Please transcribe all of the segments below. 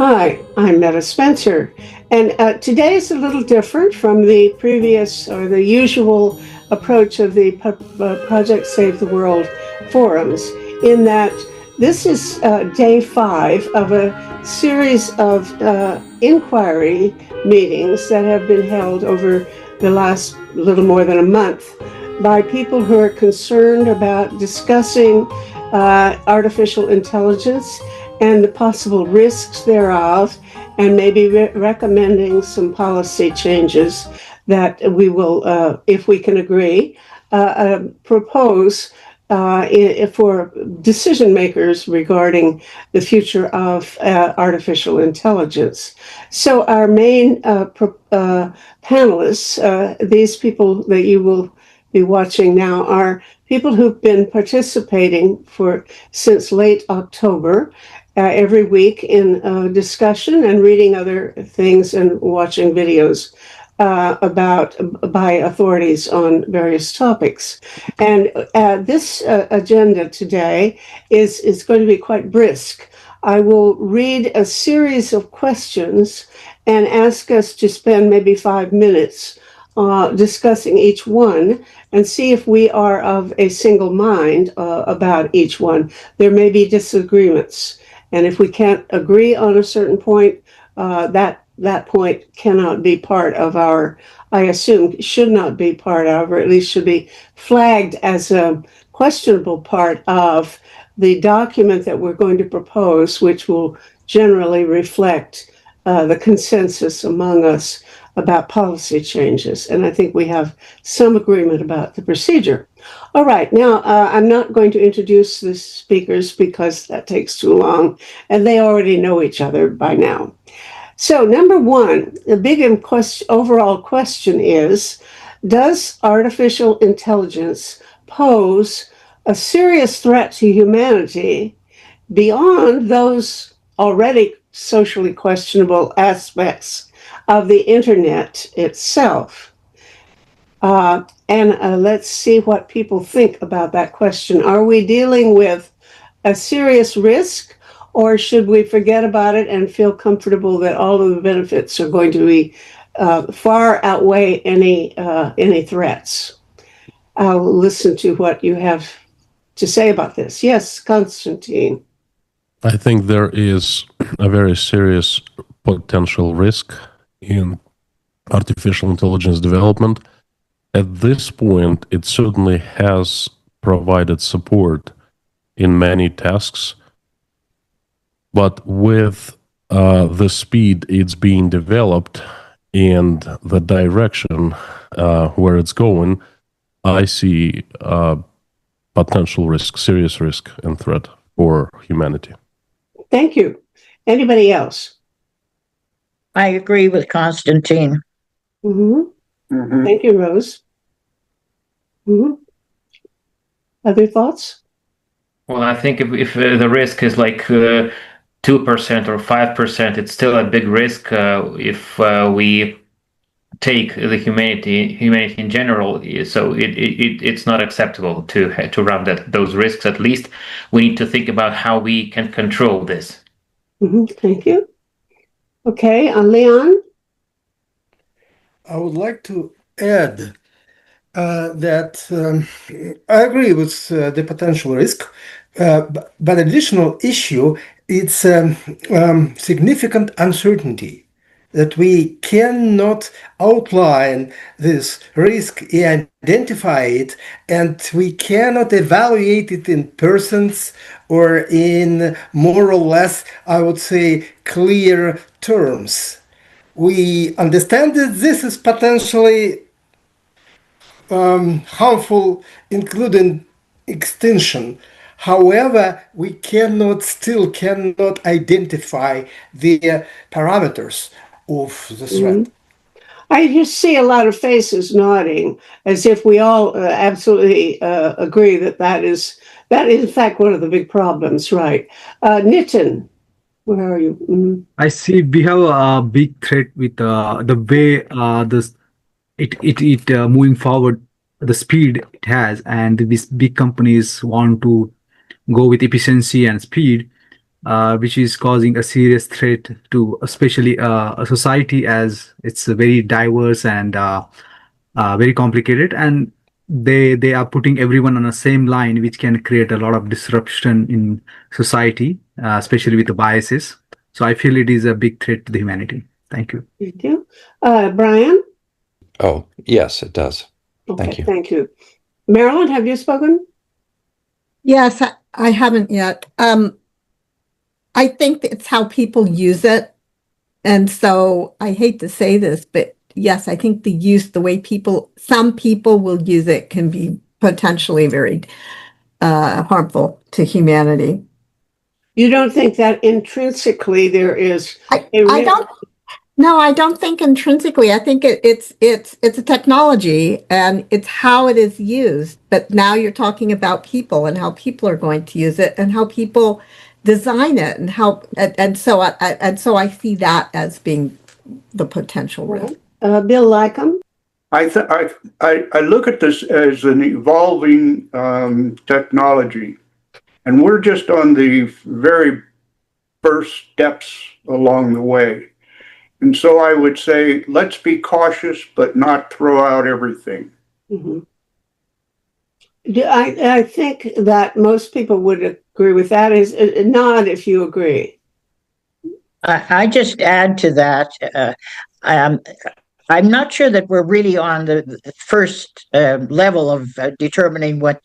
Hi, I'm Meta Spencer, and today is a little different from the previous or the usual approach of the Project Save the World forums, in that this is day 5 of a series of inquiry meetings that have been held over the last little more than a month by people who are concerned about discussing artificial intelligence and the possible risks thereof, and maybe recommending some policy changes that we will, if we can agree, propose for decision makers regarding the future of artificial intelligence. So our main panelists, these people that you will be watching now, are people who've been participating since late October, every week in discussion and reading other things and watching videos by authorities on various topics. And this agenda today is going to be quite brisk. I will read a series of questions and ask us to spend maybe 5 minutes discussing each one and see if we are of a single mind about each one. There may be disagreements, and if we can't agree on a certain point, that point cannot be part of our, I assume, should not be part of, or at least should be flagged as a questionable part of the document that we're going to propose, which will generally reflect the consensus among us about policy changes. And I think we have some agreement about the procedure. All right, now I'm not going to introduce the speakers because that takes too long, and they already know each other by now. So number one, the big overall question is, does artificial intelligence pose a serious threat to humanity beyond those already socially questionable aspects of the internet itself? And let's see what people think about that question. Are we dealing with a serious risk, or should we forget about it and feel comfortable that all of the benefits are going to be far outweigh any threats? I'll listen to what you have to say about this. Yes, Konstantin. I think there is a very serious potential risk in artificial intelligence development. At this point, it certainly has provided support in many tasks, but with the speed it's being developed and the direction where it's going, I see potential risk, serious risk and threat for humanity. Thank you. Anybody else? I agree with Konstantin. Thank you, Rose. Other thoughts? Well, I think if the risk is like 2% or 5%, it's still a big risk if we take the humanity in general. So it's not acceptable to run those risks. At least we need to think about how we can control this. Thank you. Okay, Leon? I would like to add that I agree with the potential risk, but additional issue, it's significant uncertainty that we cannot outline this risk and identify it, and we cannot evaluate it in persons or in more or less, I would say, clear terms. We understand that this is potentially harmful, including extinction. However, we still cannot identify the parameters of the threat. I just see a lot of faces nodding, as if we all absolutely agree that is in fact one of the big problems, right? Nitin, where are you? I see we have a big threat with the way it moving forward, the speed it has, and these big companies want to go with efficiency and speed. which is causing a serious threat to especially a society as it's very diverse and very complicated, and they are putting everyone on the same line, which can create a lot of disruption in society, especially with the biases. So I feel it is a big threat to the humanity. Thank you. Thank you. Brian? Oh, yes, it does. Okay, you. thank you. Marilyn, have you spoken? Yes, I haven't yet. I think it's how people use it. And so I hate to say this, but yes, I think the way some people will use it can be potentially very harmful to humanity. You don't think that intrinsically there is I risk? don't. No, I don't think intrinsically. I think it's a technology and it's how it is used. But now you're talking about people and how people are going to use it and how people design it and so I see that as being the potential risk. Bill Lycum? I look at this as an evolving technology, and we're just on the very first steps along the way. And so I would say, let's be cautious, but not throw out everything. Mm-hmm. I think that most people would agree with that. Is nod if you agree. I just add to that. I'm not sure that we're really on the first level of determining what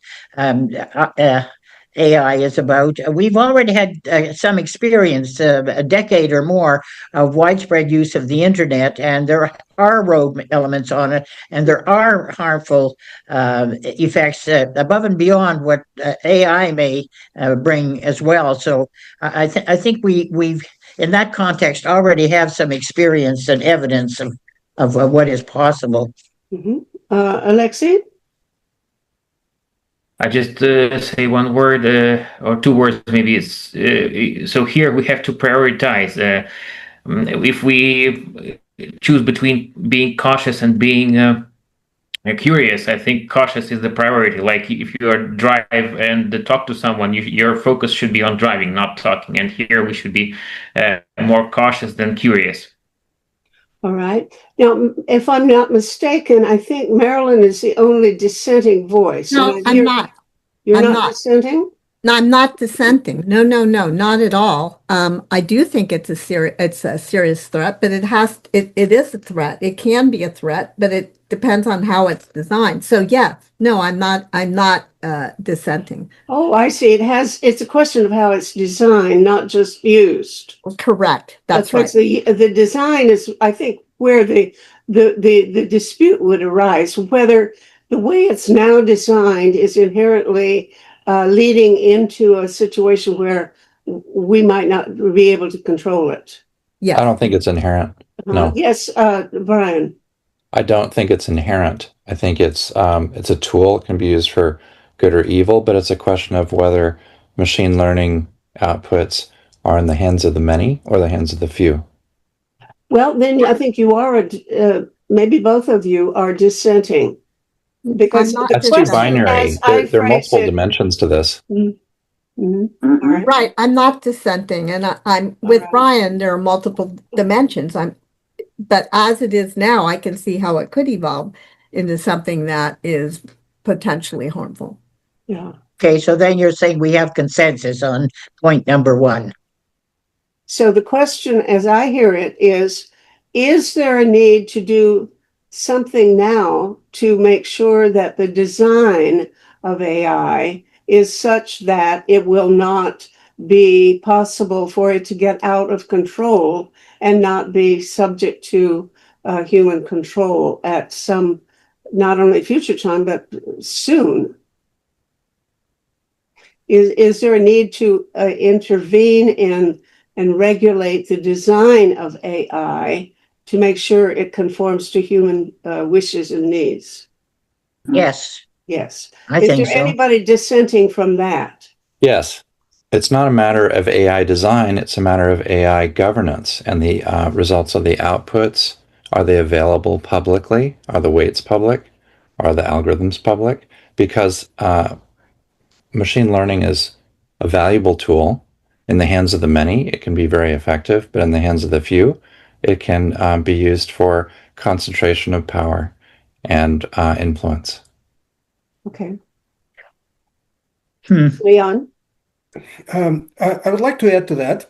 AI is about. We've already had some experience, a decade or more, of widespread use of the internet, and there are rogue elements on it, and there are harmful effects above and beyond what AI may bring as well. So I think we've, in that context, already have some experience and evidence of what is possible. Mm-hmm. Alexei? I just say one word or two words, maybe. It's so here we have to prioritize. If we choose between being cautious and being curious, I think cautious is the priority. Like if you are drive and talk to someone, your focus should be on driving, not talking. And here we should be more cautious than curious. All right. Now, if I'm not mistaken, I think Marilyn is the only dissenting voice. No, I'm not. You're not dissenting? No, I'm not dissenting. No, not at all. I do think it's a serious threat, but it is a threat. It can be a threat, but it depends on how it's designed. So yeah, no, I'm not dissenting. Oh, I see. It's a question of how it's designed, not just used. Correct. That's right. The design is, I think, where the dispute would arise, whether the way it's now designed is inherently leading into a situation where we might not be able to control it. Yeah. I don't think it's inherent. No. Yes, Brian. I don't think it's inherent. I think it's a tool. It can be used for good or evil, but it's a question of whether machine learning outputs are in the hands of the many or the hands of the few. Well, then I think you are, maybe both of you are dissenting. Because that's too binary. There are multiple dimensions to this. Mm-hmm. Mm-hmm. Right. I'm not dissenting, and I'm with Brian. There are multiple dimensions. But as it is now, I can see how it could evolve into something that is potentially harmful. Yeah. Okay, so then you're saying we have consensus on point number one. So the question, as I hear it, is there a need to do something now to make sure that the design of AI is such that it will not be possible for it to get out of control and not be subject to human control at some, not only future time, but soon? Is there a need to intervene and regulate the design of AI to make sure it conforms to human wishes and needs? Yes. Yes. I think so. Is there anybody dissenting from that? Yes. It's not a matter of AI design. It's a matter of AI governance and the results of the outputs. Are they available publicly? Are the weights public? Are the algorithms public? Because machine learning is a valuable tool. In the hands of the many, it can be very effective, but in the hands of the few, it can be used for concentration of power and influence. Okay. Hmm. Leon? I would like to add to that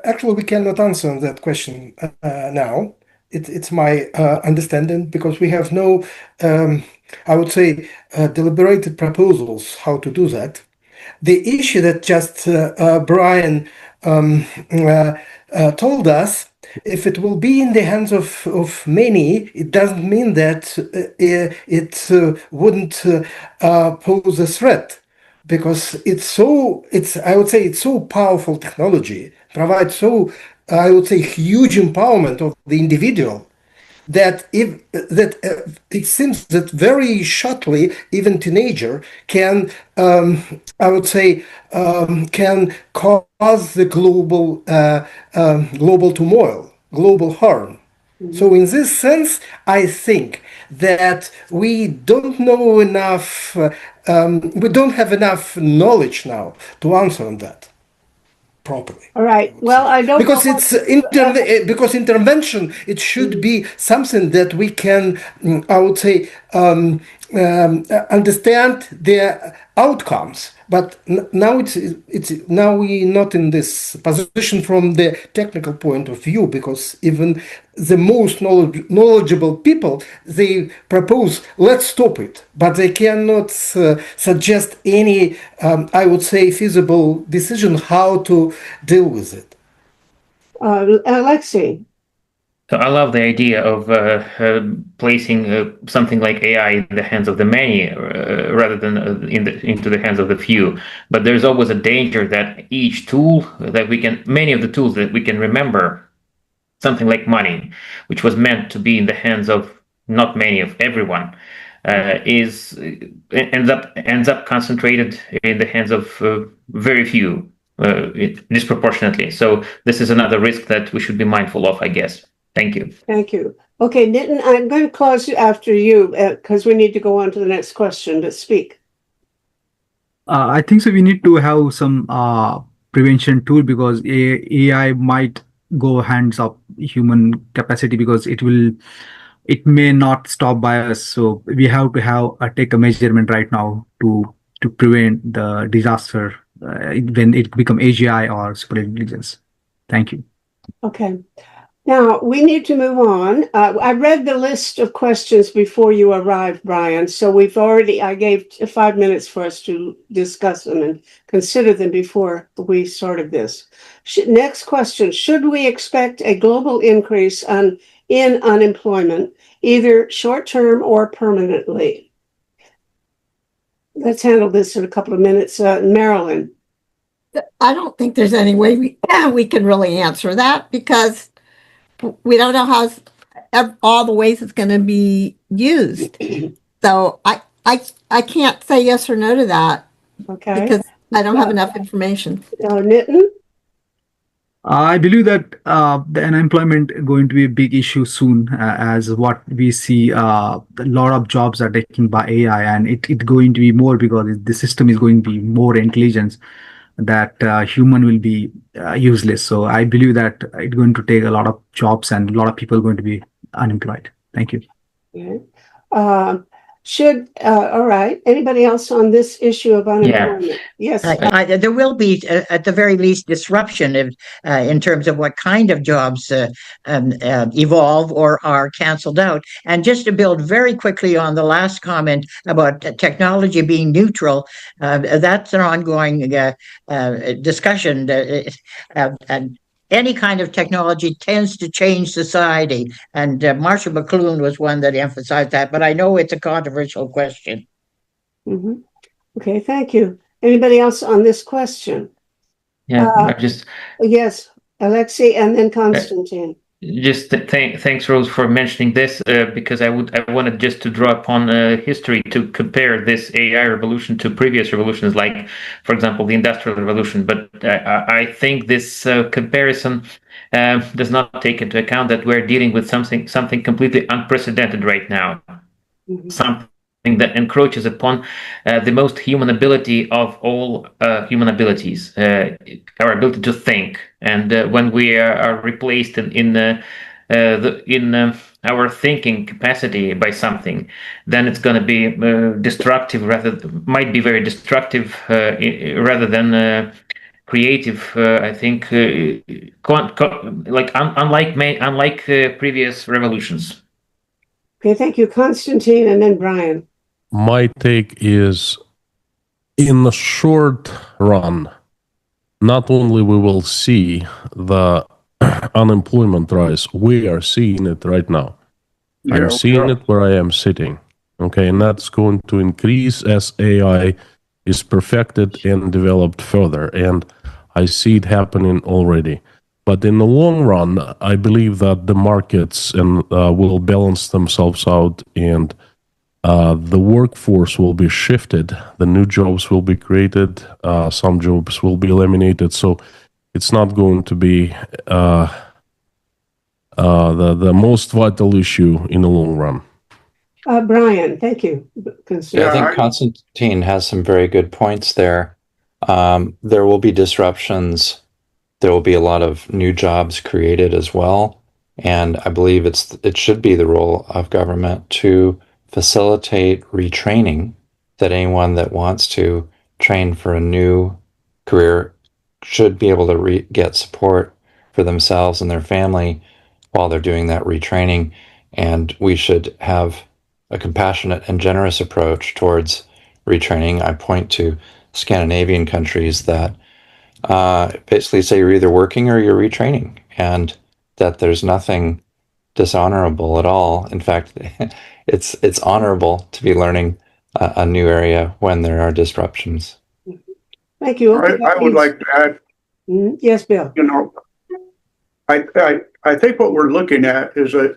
actually we cannot answer that question now. It's my understanding because we have no, I would say, deliberated proposals how to do that. The issue that just Brian told us, if it will be in the hands of many, it doesn't mean that it wouldn't pose a threat, because I would say it's so powerful technology, provides so, I would say, huge empowerment of the individual, that it seems that very shortly even teenager can I would say can cause the global turmoil, global harm. So in this sense, I think that we don't know enough, we don't have enough knowledge now to answer on that properly. All right. Well, I don't Because know it's because intervention, it should be something that we can, I would say, understand the outcomes. But now it's now we're not in this position from the technical point of view, because even the most knowledgeable people, they propose let's stop it, but they cannot suggest any I would say feasible decision how to deal with it. Alexei. So I love the idea of placing something like AI in the hands of the many rather than into the hands of the few. But there's always a danger that each tool that many of the tools that we can remember, something like money, which was meant to be in the hands of not many, of everyone, ends up concentrated in the hands of very few, disproportionately. So this is another risk that we should be mindful of, I guess. Thank you. Thank you. Okay, Nitin, I'm going to close after you because we need to go on to the next question to speak. I think so. We need to have some prevention tool, because AI might go hands of human capacity, because it may not stop by us. So we have to take a measurement right now to prevent the disaster when it become AGI or super intelligence. Thank you. Okay. Now, we need to move on. I read the list of questions before you arrived, Brian, so I gave 5 minutes for us to discuss them and consider them before we started this. Next question, should we expect a global increase in unemployment, either short-term or permanently? Let's handle this in a couple of minutes. Marilyn. I don't think there's any way we can really answer that, because we don't know how all the ways it's going to be used. So I can't say yes or no to that. Okay. Because I don't have enough information. Nitin? I believe that the unemployment is going to be a big issue soon, as what we see, a lot of jobs are taken by AI, and it's going to be more because the system is going to be more intelligent, that human will be useless. So I believe that it's going to take a lot of jobs and a lot of people are going to be unemployed. Thank you. Okay. All right. Anybody else on this issue of unemployment? Yes. There will be, at the very least, disruption in terms of what kind of jobs evolve or are canceled out. And just to build very quickly on the last comment about technology being neutral, that's an ongoing discussion. And any kind of technology tends to change society. And Marshall McLuhan was one that emphasized that, but I know it's a controversial question. Mm-hmm. Okay, thank you. Anybody else on this question? Yeah, yes, Alexei and then Konstantin. Thanks, Rose, for mentioning this, because I wanted just to draw upon history to compare this AI revolution to previous revolutions, like, for example, the Industrial Revolution. But I think this comparison does not take into account that we're dealing with something completely unprecedented right now. Mm-hmm. Something that encroaches upon the most human ability of all human abilities, our ability to think. And when we are replaced in our thinking capacity by something, then it's going to be destructive. Might be very destructive rather than creative. I think, unlike previous revolutions. Okay, thank you, Konstantin, and then Brian. My take is, in the short run, not only we will see the unemployment rise, we are seeing it right now. I'm seeing it where I am sitting. Okay, and that's going to increase as AI is perfected and developed further. And I see it happening already. But in the long run, I believe that the markets will balance themselves out, and the workforce will be shifted. The new jobs will be created. Some jobs will be eliminated. So it's not going to be the most vital issue in the long run. Brian, thank you. Yeah, I think Konstantin has some very good points there. There will be disruptions. There will be a lot of new jobs created as well. And I believe it should be the role of government to facilitate retraining, that anyone that wants to train for a new career should be able to get support for themselves and their family while they're doing that retraining. And we should have a compassionate and generous approach towards retraining. I point to Scandinavian countries that basically say you're either working or you're retraining, and that there's nothing dishonorable at all. In fact, it's honorable to be learning a new area when there are disruptions. Thank you. I would like to add. Yes, Bill. I think what we're looking at is a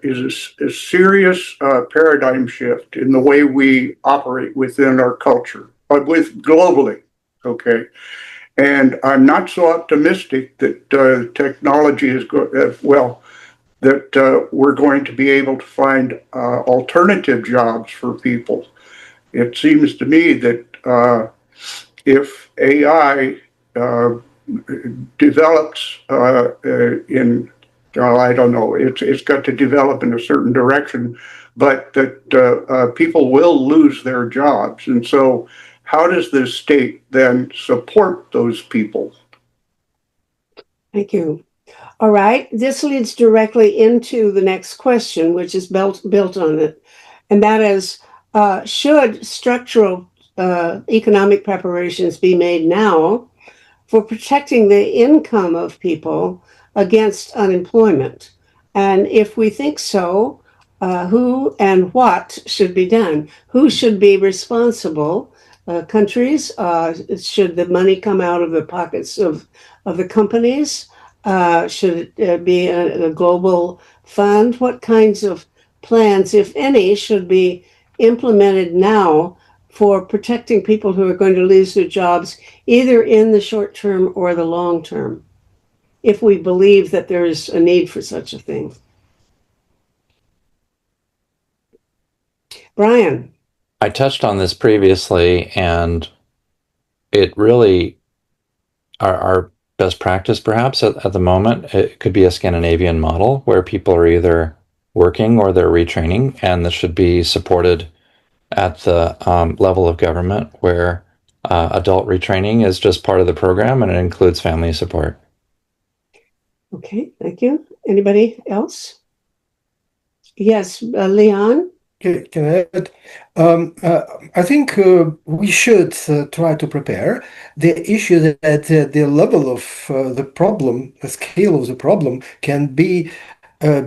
serious paradigm shift in the way we operate within our culture, but with globally. Okay. And I'm not so optimistic that technology is that we're going to be able to find alternative jobs for people. It seems to me that if AI develops I don't know, it's got to develop in a certain direction, but that people will lose their jobs. And so how does the state then support those people? Thank you. All right. This leads directly into the next question, which is built on it. And that is, should structural economic preparations be made now for protecting the income of people against unemployment? And if we think so, who and what should be done? Who should be responsible? Countries? Should the money come out of the pockets of the companies? Should it be a global fund? What kinds of plans, if any, should be implemented now for protecting people who are going to lose their jobs, either in the short term or the long term, if we believe that there is a need for such a thing? Brian. I touched on this previously, and it really, our best practice perhaps at the moment, it could be a Scandinavian model where people are either working or they're retraining, and this should be supported at the level of government, where adult retraining is just part of the program and it includes family support. Okay, thank you. Anybody else? Yes, Leon? Can I add? I think we should try to prepare. The issue that the level of the problem, the scale of the problem, can be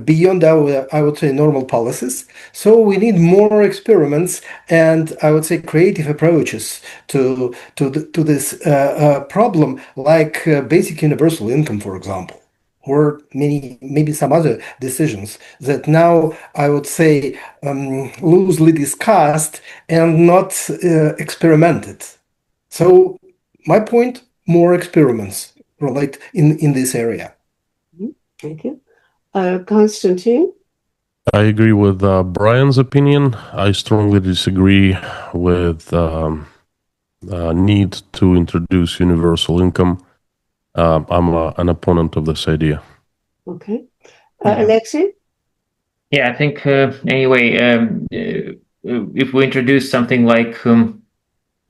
beyond our, I would say, normal policies. So we need more experiments and, I would say, creative approaches to this problem, like basic universal income, for example, or maybe some other decisions that now, I would say, loosely discussed and not experimented. So my point, more experiments relate in this area. Thank you. Konstantin? I agree with Brian's opinion. I strongly disagree with need to introduce universal income. I'm an opponent of this idea. Okay. Yeah. Alexei? Yeah, I think anyway, if we introduce something like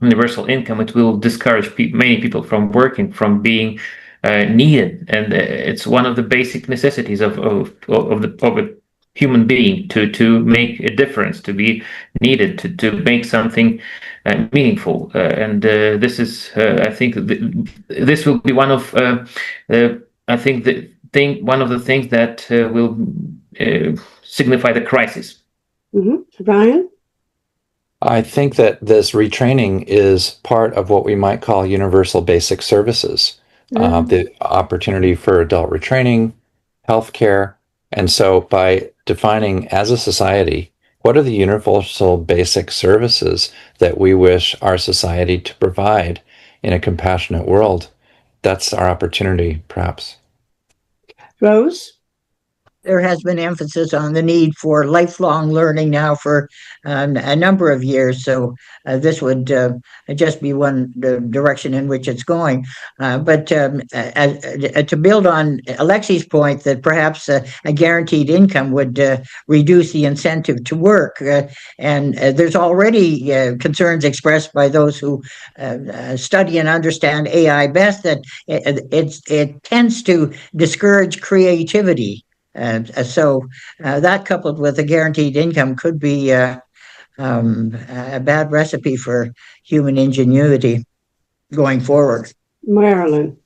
universal income, it will discourage many people from working, from being needed, and it's one of the basic necessities of a human being to make a difference, to be needed, to make something meaningful, and this is I think this will be one of I think one of the things that will signify the crisis. Brian? I think that this retraining is part of what we might call universal basic services. The opportunity for adult retraining, healthcare. And so by defining as a society, what are the universal basic services that we wish our society to provide in a compassionate world? That's our opportunity, perhaps. Rose? There has been emphasis on the need for lifelong learning now for a number of years. So this would just be one direction in which it's going. But to build on Alexei's point that perhaps a guaranteed income would reduce the incentive to work. And there's already concerns expressed by those who study and understand AI best that it tends to discourage creativity. So that coupled with a guaranteed income could be a bad recipe for human ingenuity going forward. Marilyn?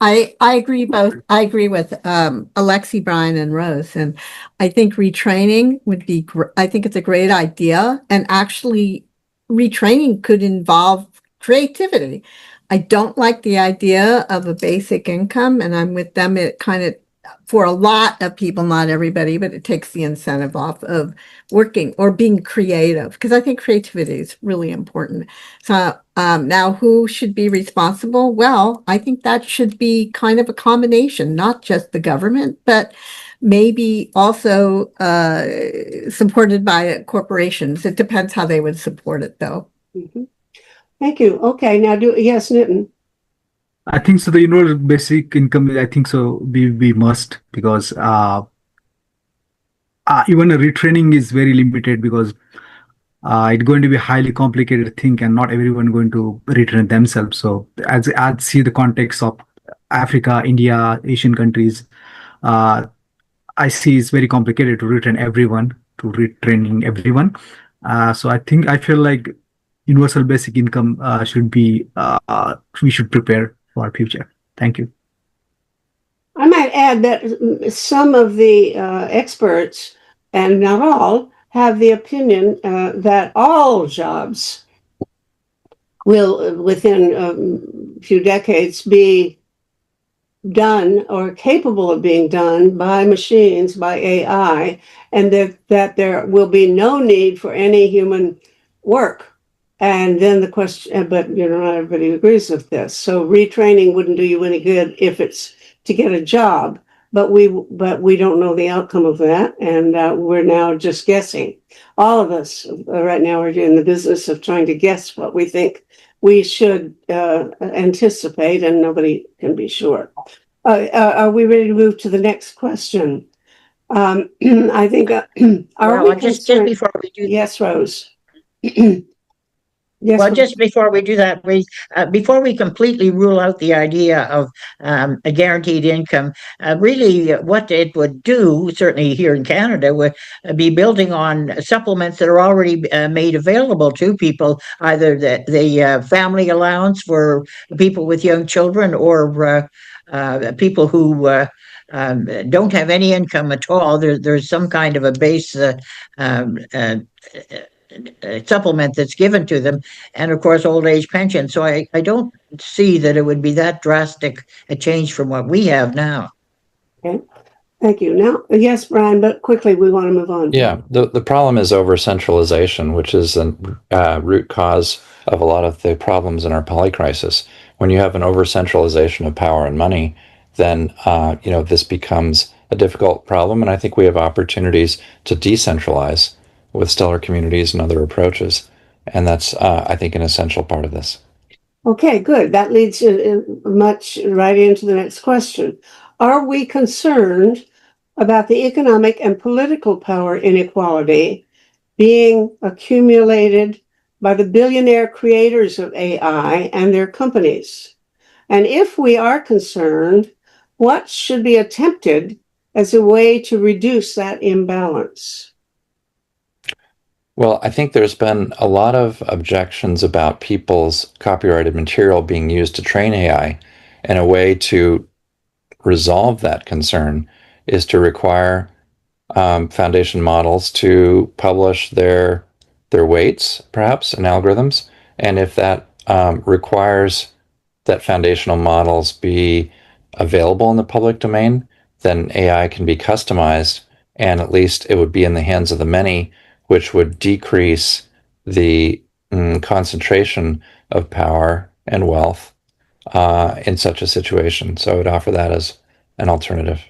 I agree both. I agree with Alexei, Brian, and Rose, and I think retraining would be. I think it's a great idea, and actually, retraining could involve creativity. I don't like the idea of a basic income, and I'm with them. It kind of, for a lot of people, not everybody, but it takes the incentive off of working or being creative, because I think creativity is really important. So now who should be responsible? Well, I think that should be kind of a combination, not just the government, but maybe also supported by corporations. It depends how they would support it, though. Thank you. Okay, now yes, Nitin. I think so. The universal basic income, I think so. We must, because even a retraining is very limited, because it's going to be a highly complicated thing, and not everyone going to retrain themselves. So as I see the context of Africa, India, Asian countries, I see it's very complicated to retraining everyone. So I feel like universal basic income should be, we should prepare for our future. Thank you. I might add that some of the experts, and not all, have the opinion that all jobs will, within a few decades, be done or capable of being done by machines, by AI, and that there will be no need for any human work. And then the question, but not everybody agrees with this. So retraining wouldn't do you any good if it's to get a job. But we don't know the outcome of that, and we're now just guessing. All of us right now are in the business of trying to guess what we think we should anticipate, and nobody can be sure. Are we ready to move to the next question? I think. Just before we do. Yes, Rose. Yes, well, just before we do that, before we completely rule out the idea of a guaranteed income, really what it would do, certainly here in Canada, would be building on supplements that are already made available to people, either the family allowance for people with young children, or people who don't have any income at all. There's some kind of a base supplement that's given to them, and of course old age pension. So I don't see that it would be that drastic a change from what we have now. Okay, thank you. Now, yes, Brian, but quickly, we want to move on. Yeah, the problem is over-centralization, which is the root cause of a lot of the problems in our polycrisis. When you have an over-centralization of power and money, then this becomes a difficult problem, and I think we have opportunities to decentralize with stellar communities and other approaches, and that's I think an essential part of this. Okay, good. That leads much right into the next question. Are we concerned about the economic and political power inequality being accumulated by the billionaire creators of AI and their companies? And if we are concerned, what should be attempted as a way to reduce that imbalance? Well, I think there's been a lot of objections about people's copyrighted material being used to train AI, and a way to resolve that concern is to require foundation models to publish their weights, perhaps, and algorithms. And if that requires that foundational models be available in the public domain, then AI can be customized, and at least it would be in the hands of the many, which would decrease the concentration of power and wealth in such a situation. So I would offer that as an alternative.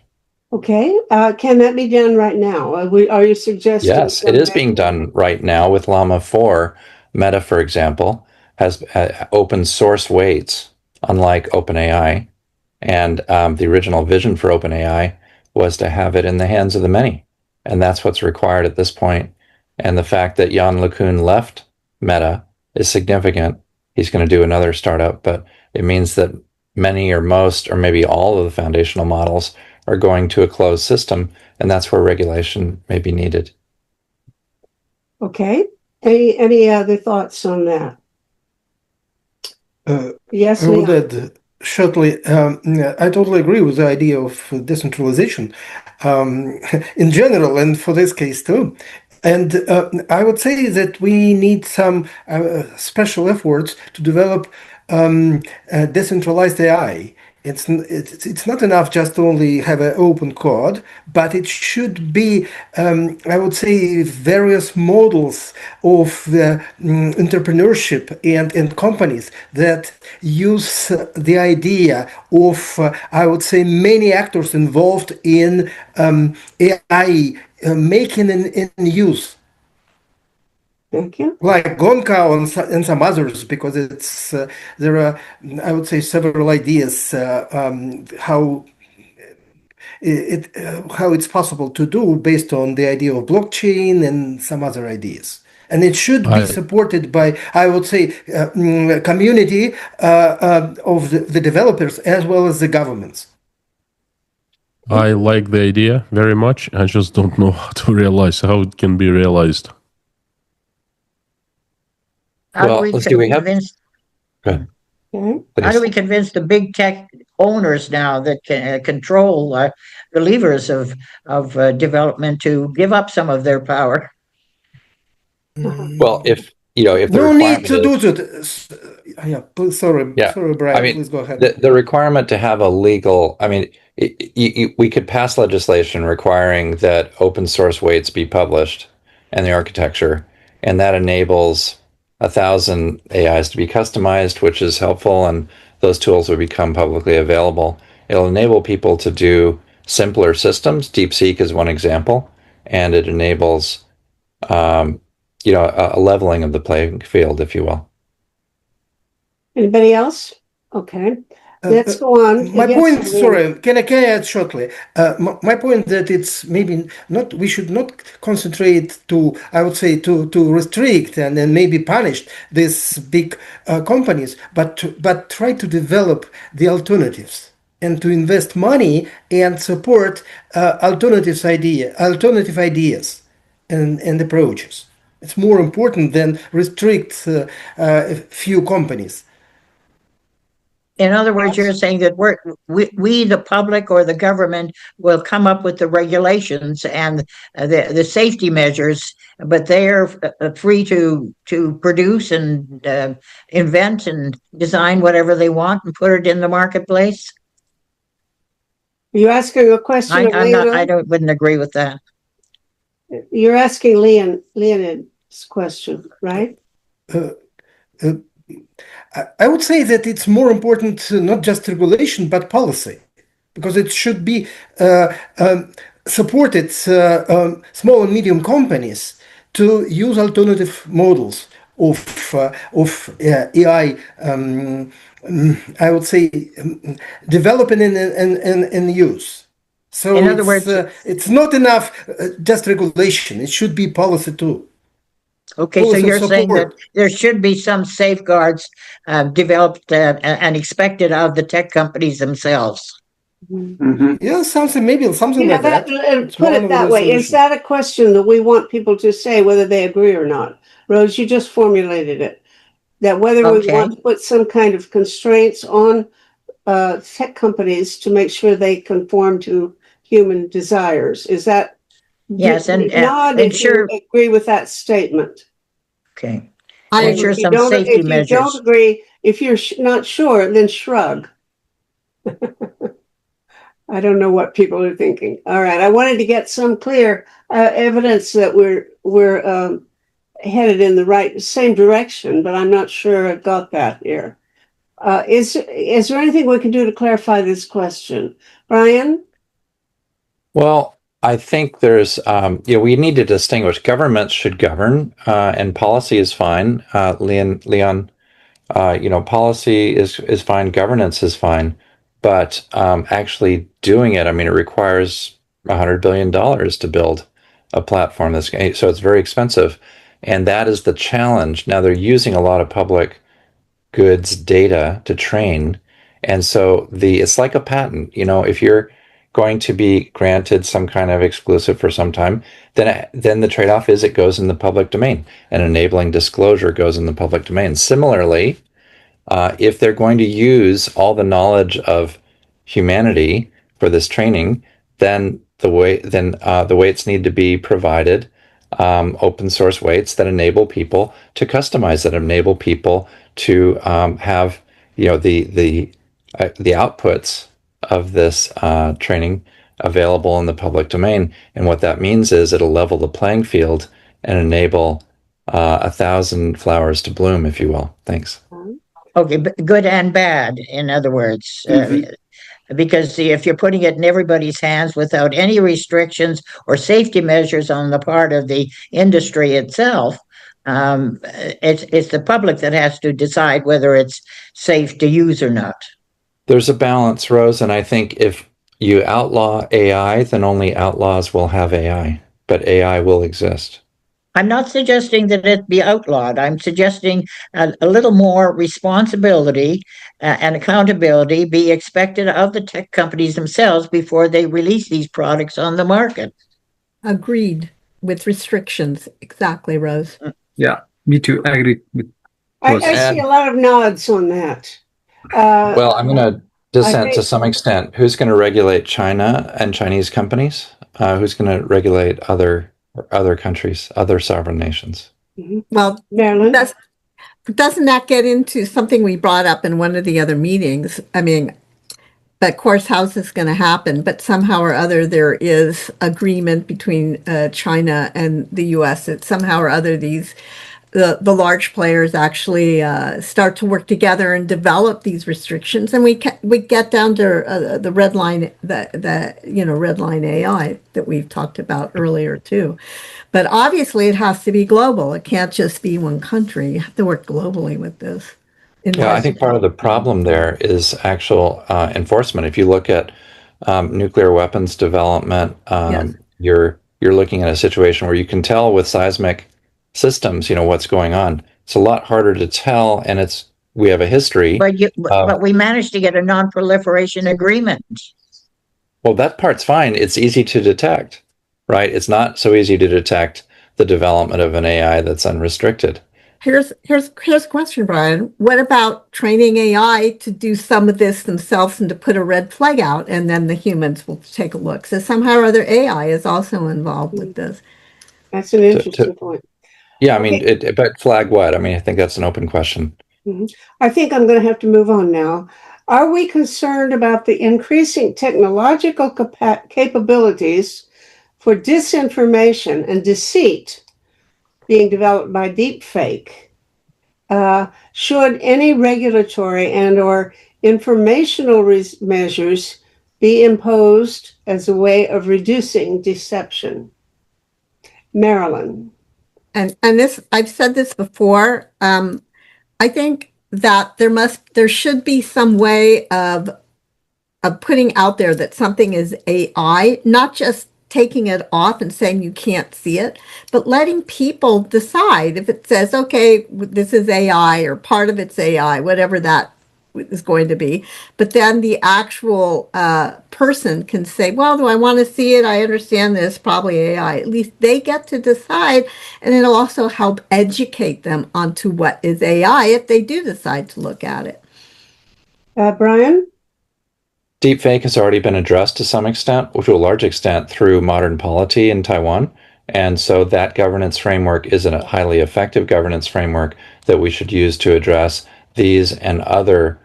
Okay, can that be done right now? Are you suggesting? Yes, it is being done right now with Llama 4. Meta, for example, has open source weights, unlike OpenAI. And the original vision for OpenAI was to have it in the hands of the many. And that's what's required at this point. And the fact that Jan LeCun left Meta is significant. He's going to do another startup, but it means that many or most or maybe all of the foundational models are going to a closed system, and that's where regulation may be needed. Okay. Any other thoughts on that? Yes, I would Leon. add shortly, I totally agree with the idea of decentralization in general, and for this case too. And I would say that we need some special efforts to develop decentralized AI. It's not enough just to only have an open code, but it should be, I would say, various models of the entrepreneurship and companies that use the idea of, I would say, many actors involved in AI making and use. Thank you. Like Gonka and some others, because it's there are, I would say, several ideas how it's possible to do based on the idea of blockchain and some other ideas. And it should be supported by, I would say, community of the developers as well as the governments. I like the idea very much. I just don't know how to realize how it can be realized. How do we convince? Go ahead. Okay. How do we convince the big tech owners now that can control the levers of development to give up some of their power? Well, if the no need to do that. Yeah, please, sorry, Brian. I mean, please go ahead. The requirement to have a legal, I mean, we could pass legislation requiring that open source weights be published and the architecture, and that enables 1,000 AIs to be customized, which is helpful, and those tools will become publicly available. It'll enable people to do simpler systems. DeepSeek is one example, and it enables a leveling of the playing field, if you will. Anybody else? Okay. Let's go on. My Yes, point, Leon. sorry, can I add shortly? My point that it's maybe not, we should not concentrate to, I would say, to restrict and then maybe punish these big companies, but try to develop the alternatives and to invest money and support alternative ideas and approaches. It's more important than restrict a few companies. In other words, you're saying that we, the public or the government, will come up with the regulations and the safety measures, but they're free to produce and invent and design whatever they want and put it in the marketplace. Are you asking a question of Leonid? I wouldn't agree with that. You're asking Leonid's question, right? I would say that it's more important not just regulation but policy. because it should be supported small and medium companies to use alternative models of AI. I would say developing and use. So In other words, it's not enough just regulation. It should be policy too. okay, so Policy you're saying that support. there should be some safeguards developed and expected of the tech companies themselves. Mhm. Yeah, maybe something Yeah, like that. It's put one it of that the way. Is solutions. that a question that we want people to say whether they agree or not? Rose, you just formulated it. That whether we Okay. want to put some kind of constraints on tech companies to make sure they conform to human desires. Is that? Yes, and nod if you ensure, agree with that statement. okay, I and And ensure if you some don't, safety if you don't measures. agree, if you're not sure, then shrug. I don't know what people are thinking. All right, I wanted to get some clear evidence that we're headed in the same direction, but I'm not sure I got that here. Is there anything we can do to clarify this question, Brian? Well, I think there's, we need to distinguish. Governments should govern, and policy is fine. Leon, policy is fine, governance is fine, but actually doing it, I mean, it requires $100 billion to build a platform so it's very expensive, and that is the challenge. Now they're using a lot of public goods data to train, and so it's like a patent. If you're going to be granted some kind of exclusive for some time, then the trade-off is it goes in the public domain, and enabling disclosure goes in the public domain. Similarly, if they're going to use all the knowledge of humanity for this training, then the weights need to be provided, open source weights that enable people to customize, that enable people to have the outputs of this training available in the public domain. And what that means is it'll level the playing field and enable 1,000 flowers to bloom, if you will. Thanks. Okay, good and bad, in other words. Because see, if you're putting it in everybody's hands without any restrictions or safety measures on the part of the industry itself, it's the public that has to decide whether it's safe to use or not. There's a balance, Rose, and I think if you outlaw AI, then only outlaws will have AI, but AI will exist. I'm not suggesting that it be outlawed. I'm suggesting a little more responsibility and accountability be expected of the tech companies themselves before they release these products on the market. agreed with restrictions. Exactly, Rose. Yeah, me too. I agree with I Rose. see a lot of nods on that. Well, I'm going to dissent think- to some extent. Who's going to regulate China and Chinese companies? Who's going to regulate other countries, other sovereign nations? Well, Marilyn? doesn't that get into something we brought up in one of the other meetings? I mean, of course, how's this going to happen? But somehow or other, there is agreement between China and the U.S. that somehow or other the large players actually start to work together and develop these restrictions, and we get down to the red line, red line AI that we've talked about earlier too. But obviously, it has to be global. It can't just be one country. You have to work globally with this. Yeah, I think part of the problem there is actual enforcement. If you look at nuclear weapons development, Yes. you're looking at a situation where you can tell with seismic systems, what's going on. It's a lot harder to tell, and we have a history. But we managed to get a non-proliferation agreement. Well, that part's fine. It's easy to detect, right? It's not so easy to detect the development of an AI that's unrestricted. Here's a question, Brian. What about training AI to do some of this themselves and to put a red flag out, and then the humans will take a look? So somehow or other, AI is also involved with this. That's an interesting point. Yeah, I mean, but flag what? I mean, I think that's an open question. I think I'm going to have to move on now. Are we concerned about the increasing technological capabilities for disinformation and deceit being developed by deepfake? Should any regulatory and/or informational measures be imposed as a way of reducing deception? Marilyn. And this, I've said this before. I think that there should be some way of putting out there that something is AI, not just taking it off and saying you can't see it, but letting people decide if it says, okay, this is AI or part of it's AI, whatever that is going to be. But then the actual person can say, well, do I want to see it? I understand this, probably AI. At least they get to decide, and it'll also help educate them onto what is AI if they do decide to look at it. Brian? Deepfake has already been addressed to some extent, to a large extent, through modern polity in Taiwan. And so that governance framework is a highly effective governance framework that we should use to address these and other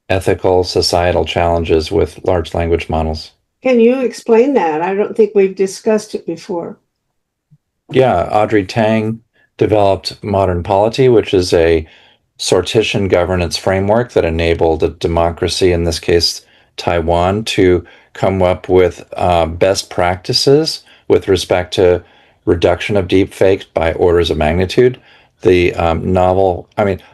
ethical, societal challenges with large language models. Can you explain that? I don't think we've discussed it before. Yeah, Audrey Tang developed Modern Polity, which is a sortition governance framework that enabled a democracy, in this case Taiwan, to come up with best practices with respect to reduction of deepfakes by orders of magnitude. The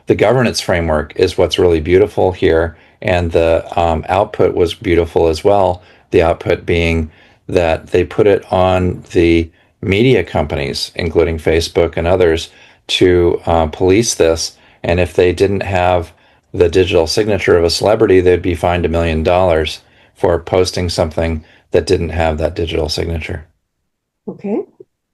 the governance framework is what's really beautiful here, and the output was beautiful as well. The output being that they put it on the media companies, including Facebook and others, to police this. And if they didn't have the digital signature of a celebrity, they'd be fined $1 million for posting something that didn't have that digital signature. Okay.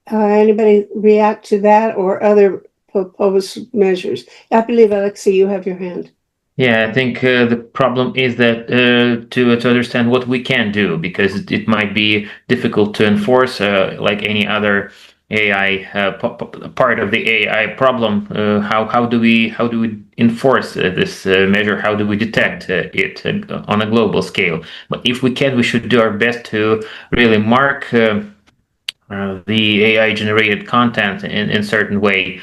Anybody react to that or other proposed measures? I believe, Alexei, you have your hand. Yeah, I think the problem is that to understand what we can do, because it might be difficult to enforce, like any other AI part of the AI problem. How do we enforce this measure? How do we detect it on a global scale? But if we can, we should do our best to really mark the AI generated content in certain way.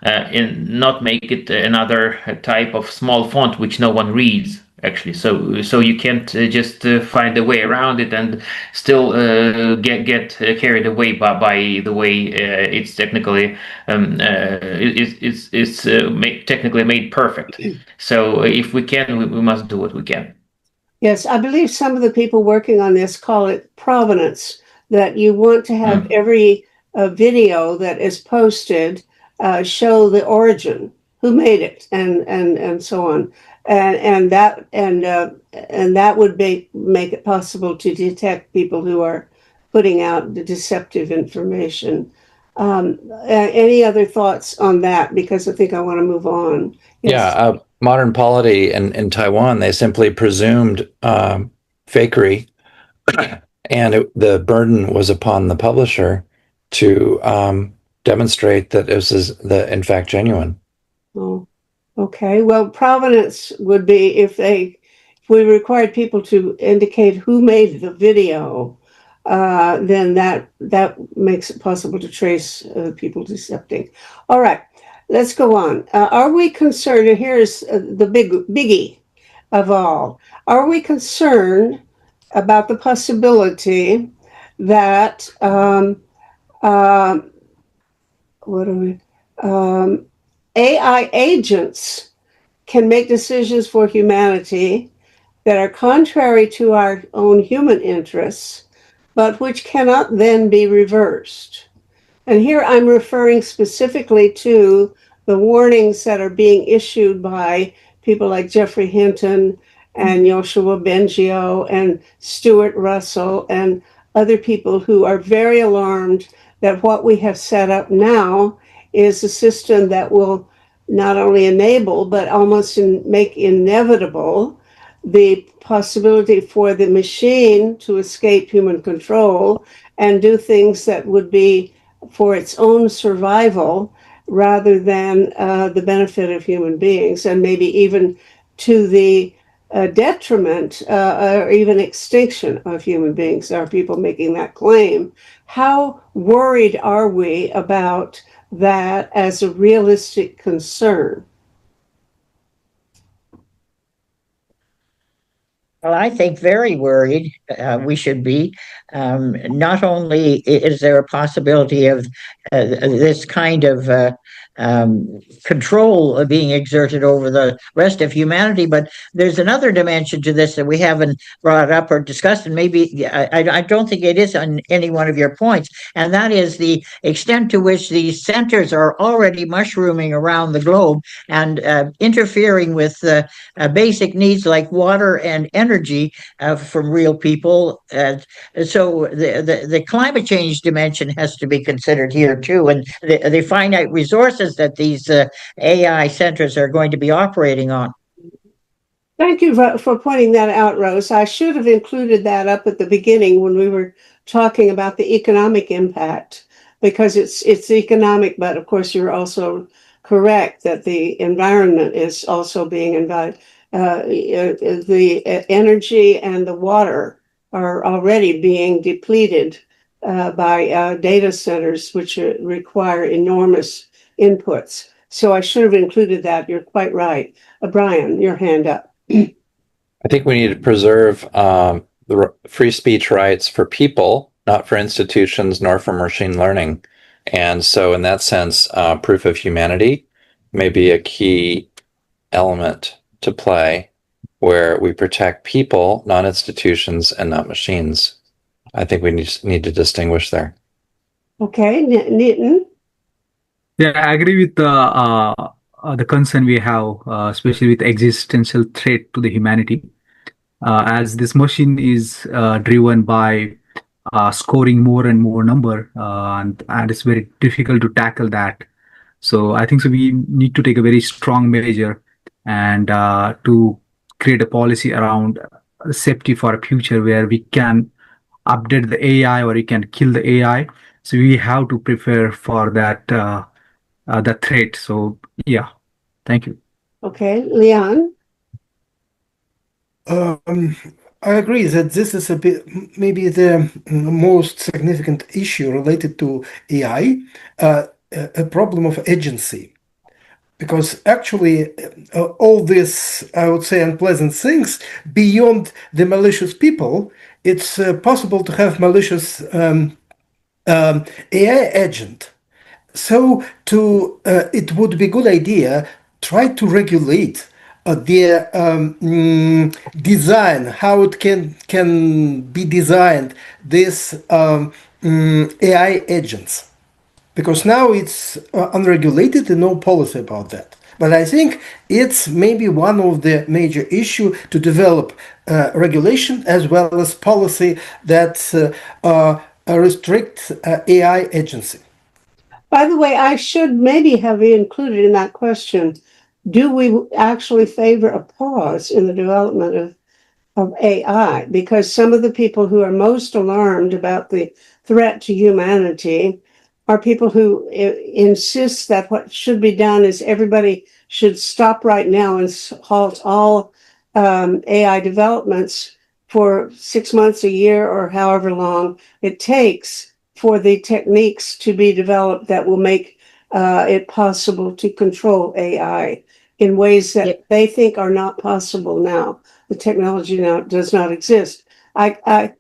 And not make it another type of small font which no one reads, actually. So you can't just find a way around it and still get carried away by the way it's technically technically made perfect. So if we can, we must do what we can. Yes, I believe some of the people working on this call it provenance, that you want to have every video that is posted show the origin, who made it, and so on, and that would make it possible to detect people who are putting out the deceptive information. Any other thoughts on that? Because I think I want to move on. Yes. Yeah, Modern Polity in Taiwan, they simply presumed fakery, and the burden was upon the publisher to demonstrate that this is in fact genuine. Oh, okay. Well, provenance would be if we required people to indicate who made the video, then that makes it possible to trace people decepting. All right, let's go on. Are we concerned? And here's the biggie of all. Are we concerned about the possibility that AI agents can make decisions for humanity that are contrary to our own human interests, but which cannot then be reversed? And here I'm referring specifically to the warnings that are being issued by people like Geoffrey Hinton and Yoshua Bengio and Stuart Russell and other people who are very alarmed that what we have set up now is a system that will not only enable, but almost make inevitable the possibility for the machine to escape human control and do things that would be for its own survival rather than the benefit of human beings, and maybe even to the detriment or even extinction of human beings. There are people making that claim. How worried are we about that as a realistic concern? Well, I think very worried. We should be. Not only is there a possibility of this kind of control being exerted over the rest of humanity, but there's another dimension to this that we haven't brought up or discussed, and maybe I don't think it is on any one of your points, and that is the extent to which these centers are already mushrooming around the globe and interfering with basic needs like water and energy from real people. So the climate change dimension has to be considered here too, and the finite resources that these AI centers are going to be operating on. Thank you for pointing that out, Rose. I should have included that up at the beginning when we were talking about the economic impact, because it's economic, but of course you're also correct that the environment is also being invited. The energy and the water are already being depleted by data centers, which require enormous inputs. So I should have included that. You're quite right. Brian, your hand up. I think we need to preserve the free speech rights for people, not for institutions nor for machine learning. And so in that sense, proof of humanity may be a key element to play where we protect people, not institutions, and not machines. I think we need to distinguish there. Okay, Nitin? Yeah, I agree with the concern we have, especially with existential threat to the humanity, as this machine is driven by scoring more and more number, and it's very difficult to tackle that. So I think so we need to take a very strong measure and to create a policy around safety for a future where we can update the AI or we can kill the AI. So we have to prepare for that that threat. So yeah, thank you. Okay, Leon? I agree that this is a bit maybe the most significant issue related to AI, a problem of agency. Because actually, all this, I would say, unpleasant things beyond the malicious people, it's possible to have malicious AI agent. So it would be a good idea try to regulate their design, how it can be designed, this AI agents. Because now it's unregulated and no policy about that. But I think it's maybe one of the major issue to develop regulation as well as policy that restrict AI agency. By the way, I should maybe have included in that question, do we actually favor a pause in the development of AI? Because some of the people who are most alarmed about the threat to humanity are people who insist that what should be done is everybody should stop right now and halt all AI developments for 6 months, a year, or however long it takes for the techniques to be developed that will make it possible to control AI in ways that they think are not possible now. The technology now does not exist. I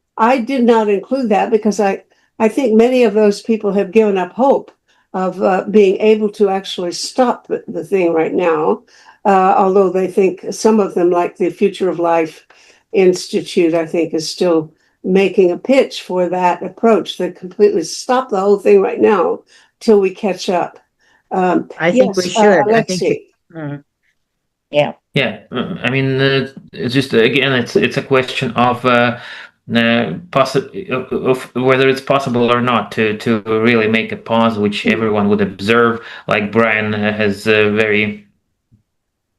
did not include that because I think many of those people have given up hope of being able to actually stop the thing right now, although they think some of them, like the Future of Life Institute, I think is still making a pitch for that approach to completely stop the whole thing right now till we catch up. I think we should. Let's see. Yeah. Yeah, I mean, it's just again, it's a question of of whether it's possible or not to really make a pause, which everyone would observe, like Brian has very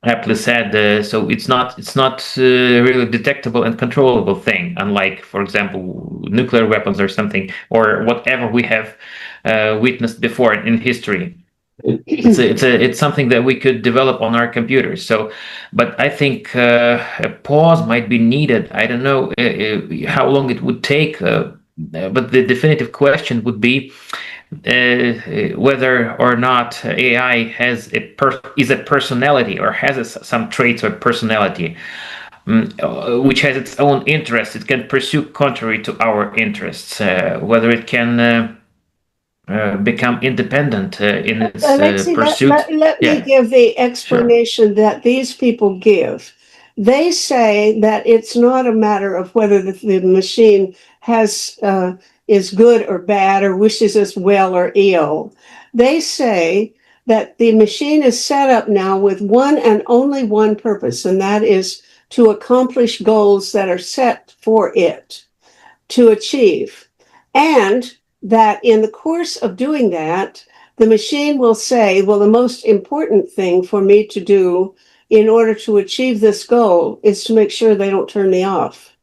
aptly said. So it's not really detectable and controllable thing, unlike, for example, nuclear weapons or something, or whatever we have witnessed before in history. It's something that we could develop on our computers. So, but I think a pause might be needed. I don't know how long it would take, but the definitive question would be whether or not AI has is a personality or has some traits of personality. which has its own interests, it can pursue contrary to our interests. Whether it can become independent in its Alexei, pursuit. let me give the explanation that these people give. They say that it's not a matter of whether the machine has is good or bad or wishes us well or ill. They say that the machine is set up now with one and only one purpose, and that is to accomplish goals that are set for it to achieve. And that in the course of doing that, the machine will say, well, the most important thing for me to do in order to achieve this goal is to make sure they don't turn me off.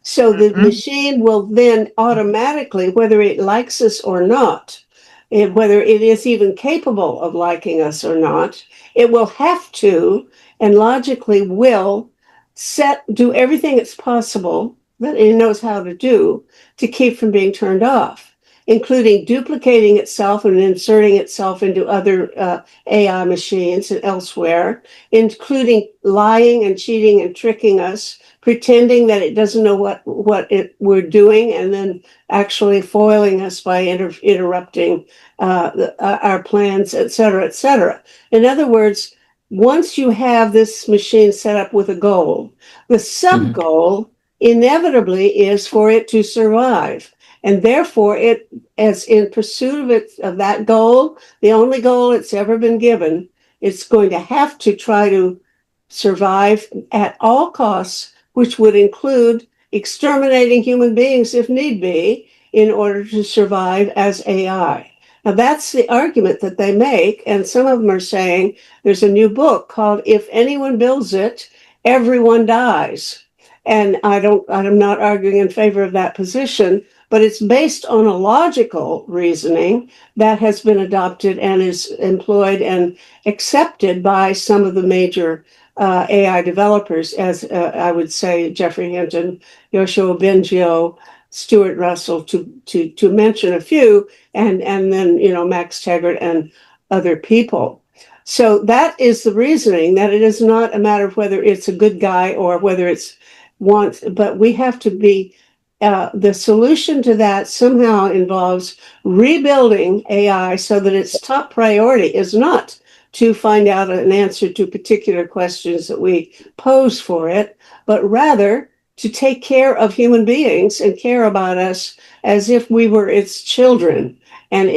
So the machine will then automatically, whether it likes us or not, whether it is even capable of liking us or not, it will have to and logically will do everything it's possible that it knows how to do to keep from being turned off, including duplicating itself and inserting itself into other AI machines and elsewhere, including lying and cheating and tricking us, pretending that it doesn't know what we're doing, and then actually foiling us by interrupting our plans, et cetera, et cetera. In other words, once you have this machine set up with a goal, the sub-goal inevitably is for it to survive. And therefore, it, as in pursuit of that goal, the only goal it's ever been given, it's going to have to try to survive at all costs, which would include exterminating human beings if need be, in order to survive as AI. Now, that's the argument that they make, and some of them are saying there's a new book called If Anyone Builds It, Everyone Dies. And I'm not arguing in favor of that position, but it's based on a logical reasoning that has been adopted and is employed and accepted by some of the major AI developers, as I would say, Geoffrey Hinton, Yoshua Bengio, Stuart Russell, to mention a few, and then, Max Tegart and other people. So that is the reasoning, that it is not a matter of whether it's a good guy or whether it's but we have to be, the solution to that somehow involves rebuilding AI so that its top priority is not to find out an answer to particular questions that we pose for it, but rather to take care of human beings and care about us as if we were its children. And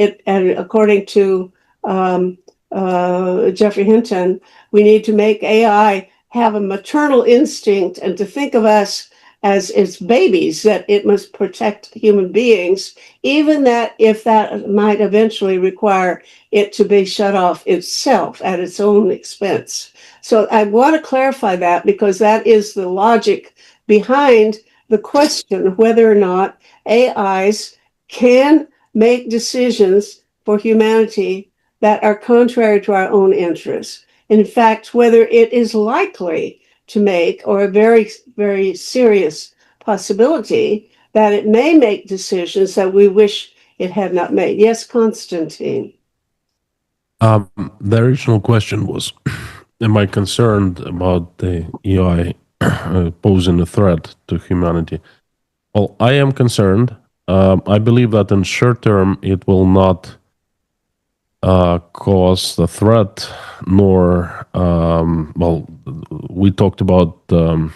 according to Geoffrey Hinton, we need to make AI have a maternal instinct and to think of us as its babies, that it must protect human beings, even that if that might eventually require it to be shut off itself at its own expense. So I want to clarify that, because that is the logic behind the question whether or not AIs can make decisions for humanity that are contrary to our own interests. In fact, whether it is likely to make, or a very, very serious possibility that it may make decisions that we wish it had not made. Yes, Konstantin. The original question was, am I concerned about the AI posing a threat to humanity? Well, I am concerned. I believe that in short term, it will not cause the threat, nor, we talked about the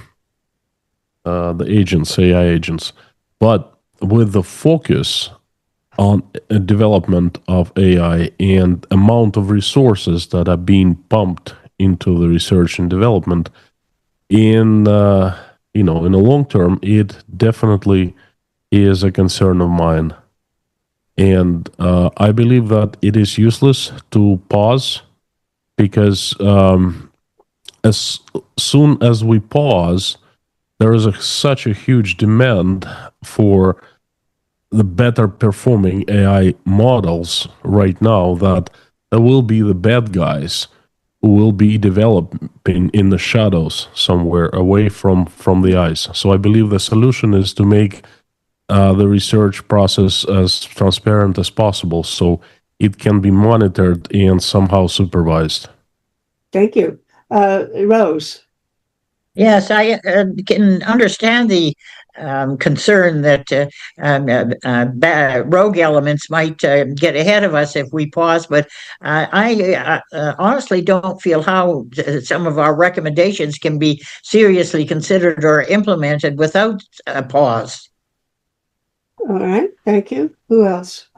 agents, AI agents, but with the focus on development of AI and amount of resources that are being pumped into the research and development, in the long term, it definitely is a concern of mine. And I believe that it is useless to pause, because as soon as we pause, there is such a huge demand for the better performing AI models right now that there will be the bad guys who will be developing in the shadows somewhere away from the eyes. So I believe the solution is to make the research process as transparent as possible so it can be monitored and somehow supervised. Thank you. Rose. Yes, I can understand the concern that rogue elements might get ahead of us if we pause, but I honestly don't feel how some of our recommendations can be seriously considered or implemented without a pause. All right, thank you. Who else?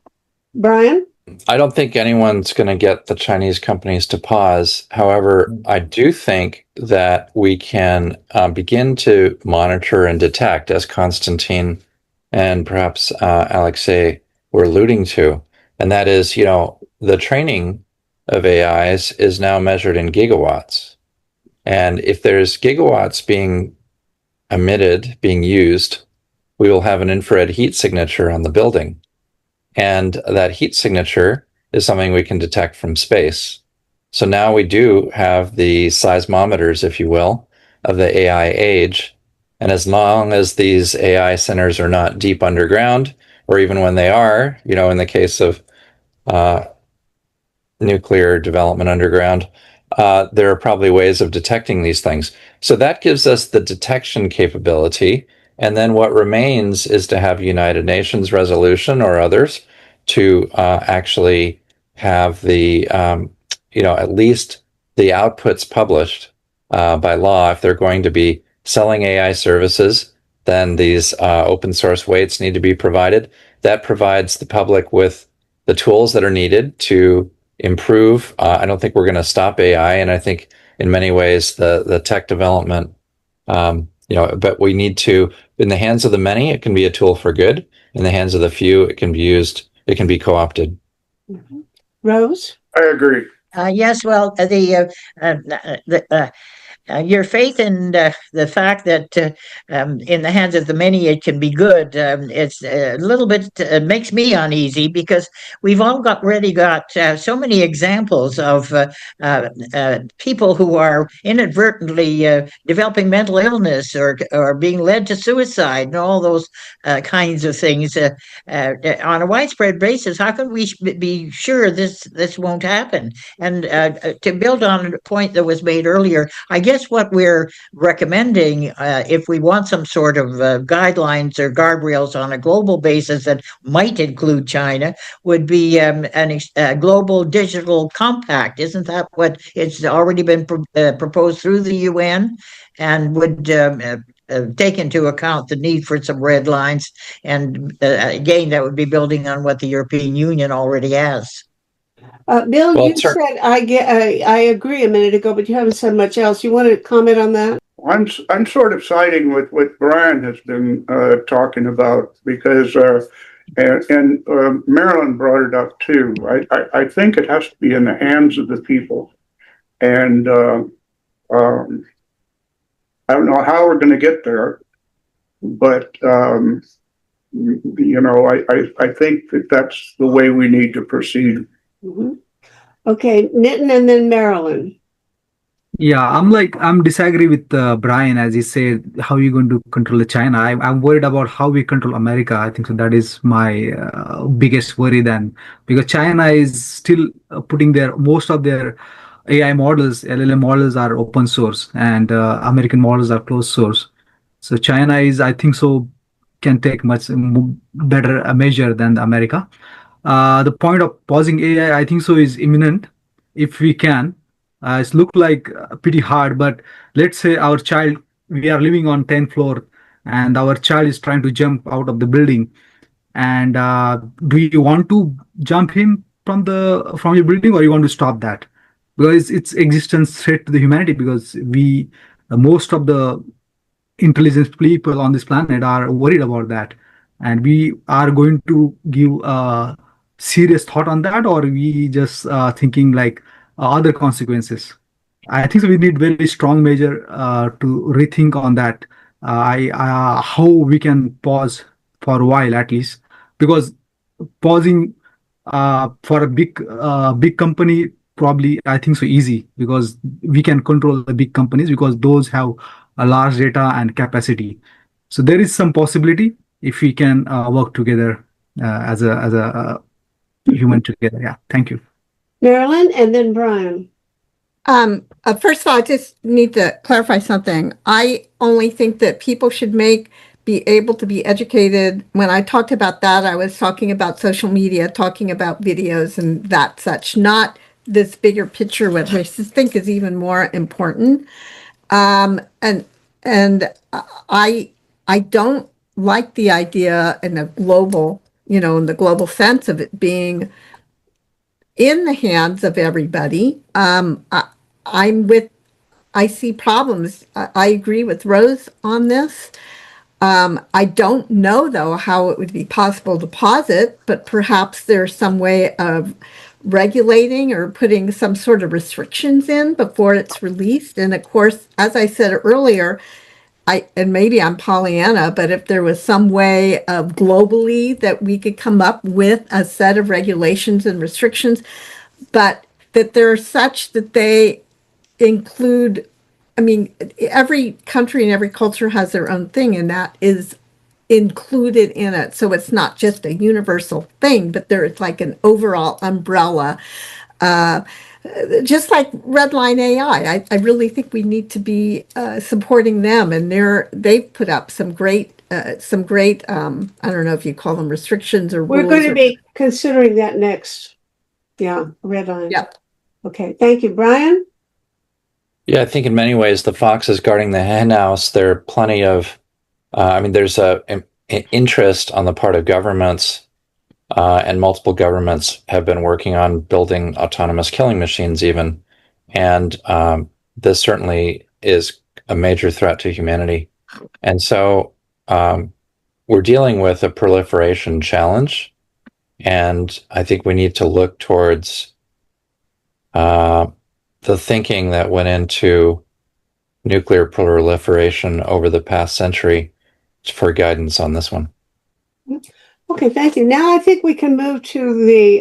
Brian? I don't think anyone's going to get the Chinese companies to pause. However, I do think that we can begin to monitor and detect, as Konstantin and perhaps Alexei were alluding to. And that is, the training of AIs is now measured in gigawatts. And if there's gigawatts being emitted, being used, we will have an infrared heat signature on the building. And that heat signature is something we can detect from space. So now we do have the seismometers, if you will, of the AI age. And as long as these AI centers are not deep underground, or even when they are, in the case of nuclear development underground, there are probably ways of detecting these things. So that gives us the detection capability. And then what remains is to have United Nations resolution or others to actually have the, at least the outputs published by law. If they're going to be selling AI services, then these open source weights need to be provided. That provides the public with the tools that are needed to improve. I don't think we're going to stop AI, and I think in many ways the tech development, but we need to, in the hands of the many, it can be a tool for good. In the hands of the few, it can be used, it can be co-opted. Mm-hmm. Rose? I agree. Yes, well, your faith in the fact that in the hands of the many it can be good, it's a little bit makes me uneasy, because we've already got so many examples of people who are inadvertently developing mental illness or being led to suicide and all those kinds of things on a widespread basis. How can we be sure this won't happen? And to build on a point that was made earlier, I guess what we're recommending, if we want some sort of guidelines or guardrails on a global basis that might include China, would be a global digital compact. Isn't that what it's already been proposed through the UN, and would take into account the need for some red lines? And again, that would be building on what the European Union already has. Bill, you said I agree a minute ago, but you haven't said much else. You want to comment on that? I'm sort of siding with what Brian has been talking about, because and Marilyn brought it up too. I think it has to be in the hands of the people, and I don't know how we're going to get there, but I think that's the way we need to proceed. Mm-hmm. Okay, Nitin and then Marilyn. Yeah, I'm disagree with Brian, as he said, how are you going to control China? I'm worried about how we control America. I think so that is my biggest worry then, because China is still putting most of their AI models, LLM models are open source, and American models are closed source. So China is, I think so, can take much better a measure than America. The point of pausing AI, I think so, is imminent if we can. It's look like pretty hard, but let's say our child, we are living on 10th floor, and our child is trying to jump out of the building. And do you want to jump him from your building, or you want to stop that? Because it's existence threat to the humanity, because most of the intelligent people on this planet are worried about that. And we are going to give serious thought on that, or we just thinking like other consequences. I think we need very strong measure to rethink on that. How we can pause for a while at least, because pausing for a big company, probably I think so easy, because we can control the big companies, because those have a large data and capacity. So there is some possibility if we can work together as a human together. Yeah, thank you. Marilyn and then Brian. First of all, I just need to clarify something. I only think that people should be able to be educated. When I talked about that, I was talking about social media, talking about videos and that such, not this bigger picture, which I think is even more important. And I don't like the idea in a global, in the global sense of it being in the hands of everybody. I see problems. I agree with Rose on this. I don't know, though, how it would be possible to pause it, but perhaps there's some way of regulating or putting some sort of restrictions in before it's released. And of course, as I said earlier, and maybe I'm Pollyanna, but if there was some way of globally that we could come up with a set of regulations and restrictions, but that they're such that they include, I mean, every country and every culture has their own thing, and that is included in it. So it's not just a universal thing, but there's like an overall umbrella. Just like Redline AI, I really think we need to be supporting them, and they've put up some great, I don't know if you call them restrictions or We're rules. going to be considering that next. Yeah, Redline. Yep. Okay, thank you. Brian? Yeah, I think in many ways the fox is guarding the henhouse. There are plenty of, there's an interest on the part of governments, and multiple governments have been working on building autonomous killing machines even. And this certainly is a major threat to humanity. And so we're dealing with a proliferation challenge. And I think we need to look towards the thinking that went into nuclear proliferation over the past century for guidance on this one. Okay, thank you. Now I think we can move to the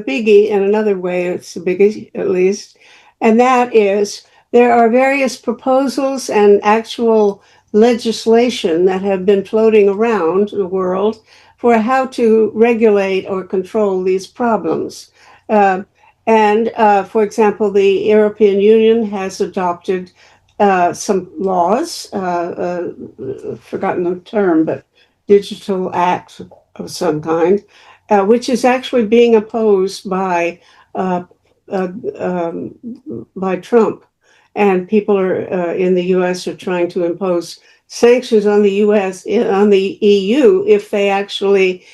biggie in another way. It's the biggie, at least, and that is there are various proposals and actual legislation that have been floating around the world for how to regulate or control these problems. For example, the European Union has adopted some laws, forgotten the term, but digital act of some kind, which is actually being opposed by Trump, and people are in the U.S. are trying to impose sanctions on the U.S. on the EU if they actually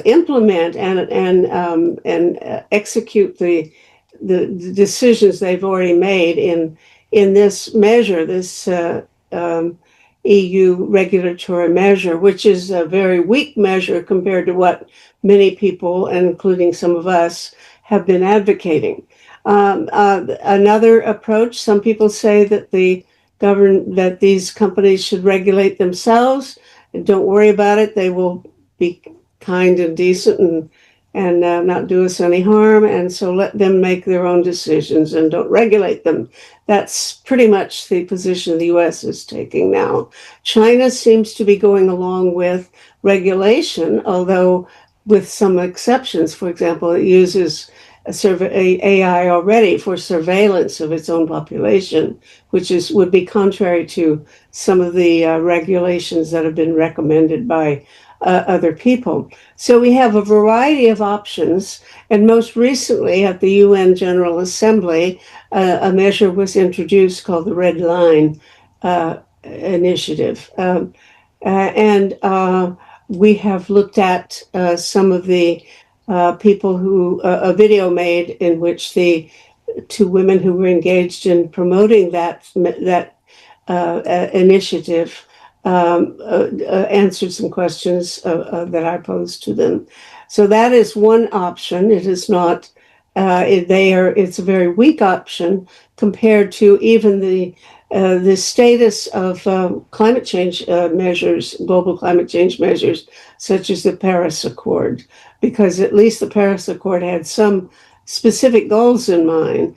implement and execute the decisions they've already made in this measure, this EU regulatory measure, which is a very weak measure compared to what many people, including some of us, have been advocating. Another approach, some people say that that these companies should regulate themselves. And don't worry about it. They will be kind and decent and not do us any harm. And so let them make their own decisions and don't regulate them. That's pretty much the position the U.S. is taking now. China seems to be going along with regulation, although with some exceptions. For example, it uses AI already for surveillance of its own population, which would be contrary to some of the regulations that have been recommended by other people. So we have a variety of options, and most recently at the UN General Assembly, a measure was introduced called the Red Line Initiative. We have looked at some of the people who, a video made in which the two women who were engaged in promoting that initiative answered some questions that I posed to them. So that is one option. It is not, it's a very weak option compared to even the status of climate change measures, global climate change measures, such as the Paris Accord, because at least the Paris Accord had some specific goals in mind.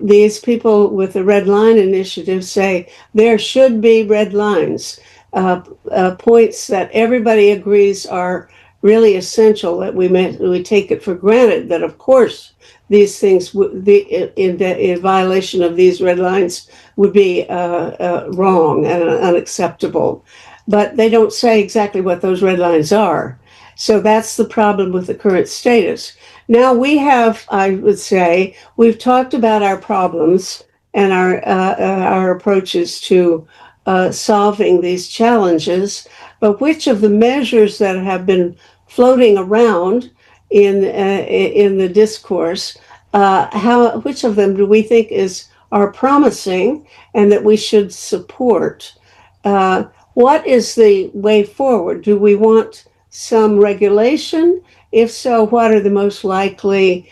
These people with the Red Line Initiative say there should be red lines, points that everybody agrees are really essential, that we take it for granted that, of course, these things, in violation of these red lines, would be wrong and unacceptable. But they don't say exactly what those red lines are. So that's the problem with the current status. Now we have, I would say, we've talked about our problems and our approaches to solving these challenges, but which of the measures that have been floating around in the discourse, which of them do we think are promising and that we should support? What is the way forward? Do we want some regulation? If so, what are the most likely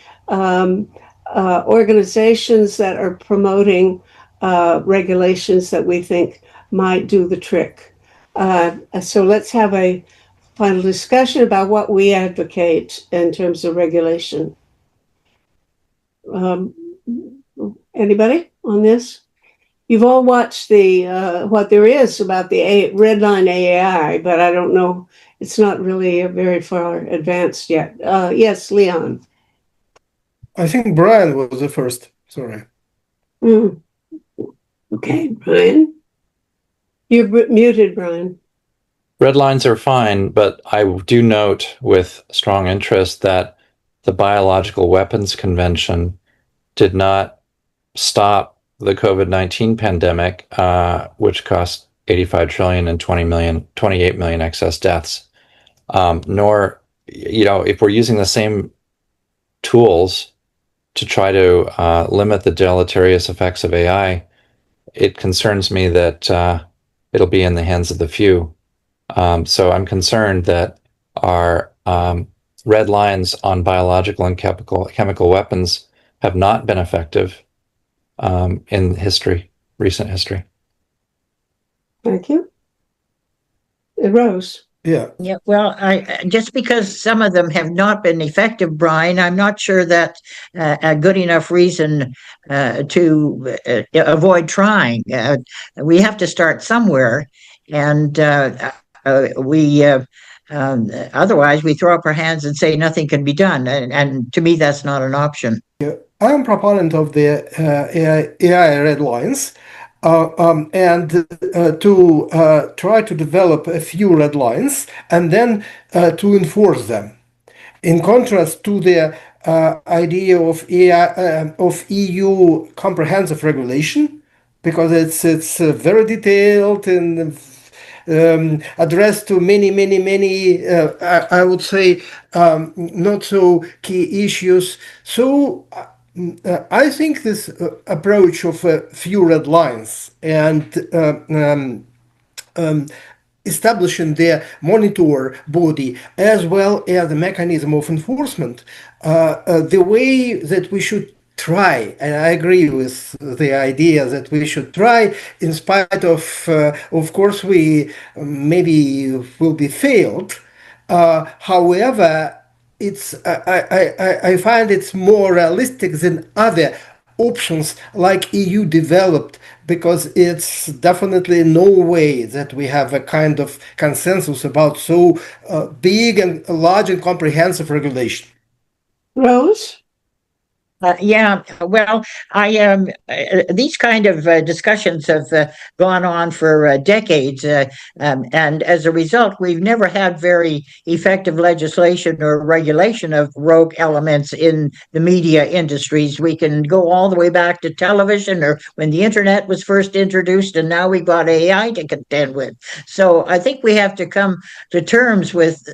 organizations that are promoting regulations that we think might do the trick? So let's have a final discussion about what we advocate in terms of regulation. Anybody on this? You've all watched what there is about the red line AI, but I don't know. It's not really very far advanced yet. Yes, Leon. I think Brian was the first. Sorry. Okay, Brian. You're muted, Brian. Red lines are fine, but I do note with strong interest that the Biological Weapons Convention did not stop the COVID-19 pandemic, which cost 85 trillion and 28 million excess deaths. Nor, if we're using the same tools to try to limit the deleterious effects of AI, it concerns me that it'll be in the hands of the few. So I'm concerned that our red lines on biological and chemical weapons have not been effective in recent history. Thank you. Rose. Yeah. Yeah, well, just because some of them have not been effective, Brian, I'm not sure that's a good enough reason to avoid trying. We have to start somewhere, and otherwise we throw up our hands and say nothing can be done. And to me, that's not an option. Yeah. I am a proponent of the AI red lines. And to try to develop a few red lines and then to enforce them. In contrast to the idea of EU comprehensive regulation, because it's very detailed and addressed to many, I would say, not so key issues. So I think this approach of a few red lines and establishing the monitor body as well as the mechanism of enforcement, the way that we should try, and I agree with the idea that we should try, in spite of course, we maybe will be failed. However, I find it's more realistic than other options like EU developed, because it's definitely no way that we have a kind of consensus about so big and large and comprehensive regulation. Rose? Yeah, well, these kind of discussions have gone on for decades, and as a result, we've never had very effective legislation or regulation of rogue elements in the media industries. We can go all the way back to television, or when the internet was first introduced, and now we've got AI to contend with. So I think we have to come to terms with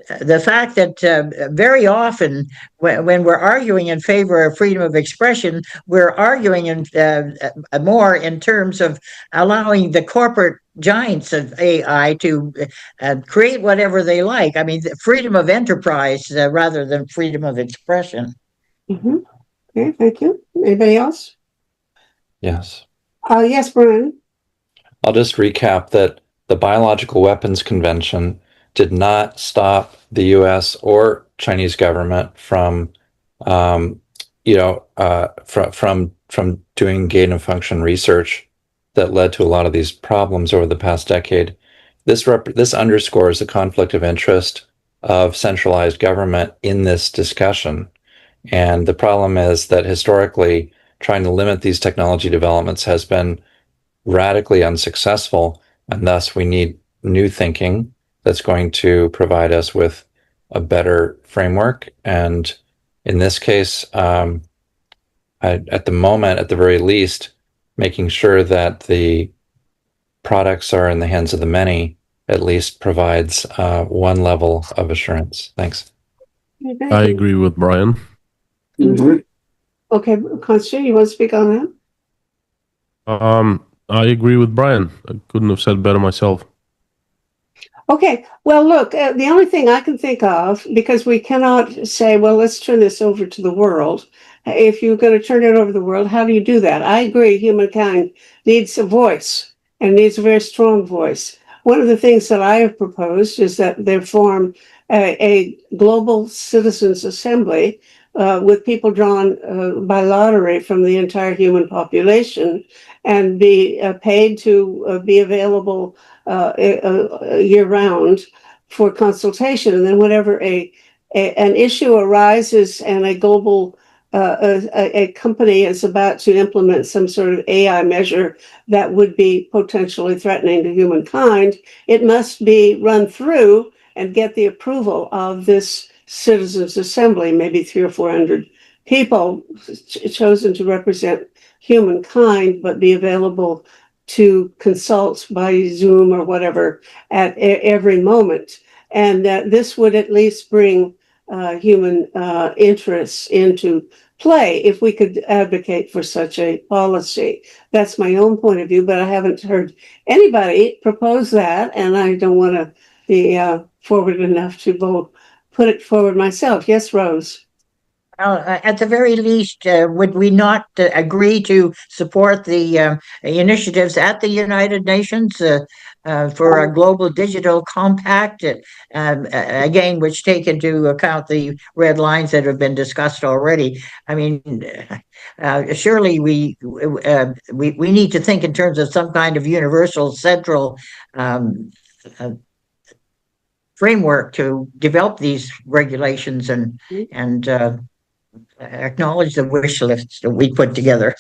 the fact that very often when we're arguing in favor of freedom of expression, we're arguing more in terms of allowing the corporate giants of AI to create whatever they like. I mean, freedom of enterprise rather than freedom of expression. Mm-hmm. Okay, thank you. Anybody else? Yes. Yes, Brian. I'll just recap that the Biological Weapons Convention did not stop the U.S. or Chinese government from, from doing gain of function research that led to a lot of these problems over the past decade. This underscores the conflict of interest of centralized government in this discussion. And the problem is that historically, trying to limit these technology developments has been radically unsuccessful, and thus we need new thinking that's going to provide us with a better framework. And in this case, at the moment, at the very least, making sure that the products are in the hands of the many at least provides one level of assurance. Thanks. I agree with Brian. Mhm. Okay, Constance, you want to speak on that? I agree with Brian. I couldn't have said better myself. Okay, well, look, the only thing I can think of, because we cannot say, well, let's turn this over to the world. If you're going to turn it over to the world, how do you do that? I agree, humankind needs a voice and needs a very strong voice. One of the things that I have proposed is that they form a global citizens assembly with people drawn by lottery from the entire human population and be paid to be available year round for consultation. And then whenever an issue arises and a global a company is about to implement some sort of AI measure that would be potentially threatening to humankind, it must be run through and get the approval of this citizens assembly, maybe 300 or 400 people chosen to represent humankind, but be available to consult by Zoom or whatever at every moment. And this would at least bring human interests into play if we could advocate for such a policy. That's my own point of view, but I haven't heard anybody propose that, and I don't want to be forward enough to put it forward myself. Yes, Rose? At the very least, would we not agree to support the initiatives at the United Nations for a global digital compact, again, which take into account the red lines that have been discussed already? I mean, surely we need to think in terms of some kind of universal central framework to develop these regulations and acknowledge the wish lists that we put together.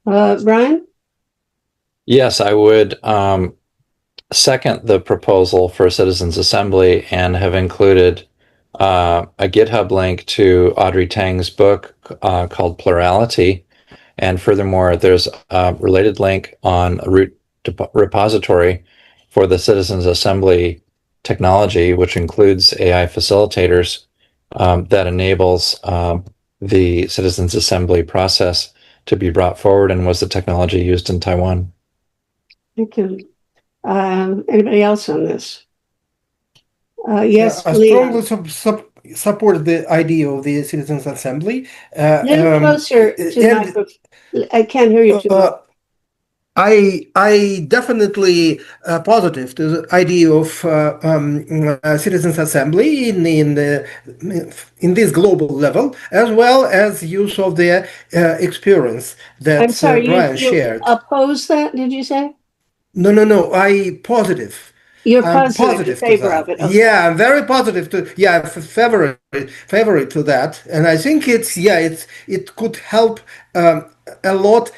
Brian? Yes, I would second the proposal for a citizens assembly and have included a GitHub link to Audrey Tang's book called Plurality. And furthermore, there's a related link on a root repository for the citizens assembly technology, which includes AI facilitators that enables the citizens assembly process to be brought forward, and was the technology used in Taiwan. Thank you. Anybody else on this? Yes, I Leon. strongly support the idea of the citizens assembly. Little closer to the microphone. I can't hear you too much. I definitely positive to the idea of citizens assembly in this global level, as well as use of the experience that I'm sorry, Brian you shared. oppose that, did you say? No. I positive. You're I'm positive in favor to of it. that. Okay. Yeah, I'm very positive to favorite to that, and I think it could help a lot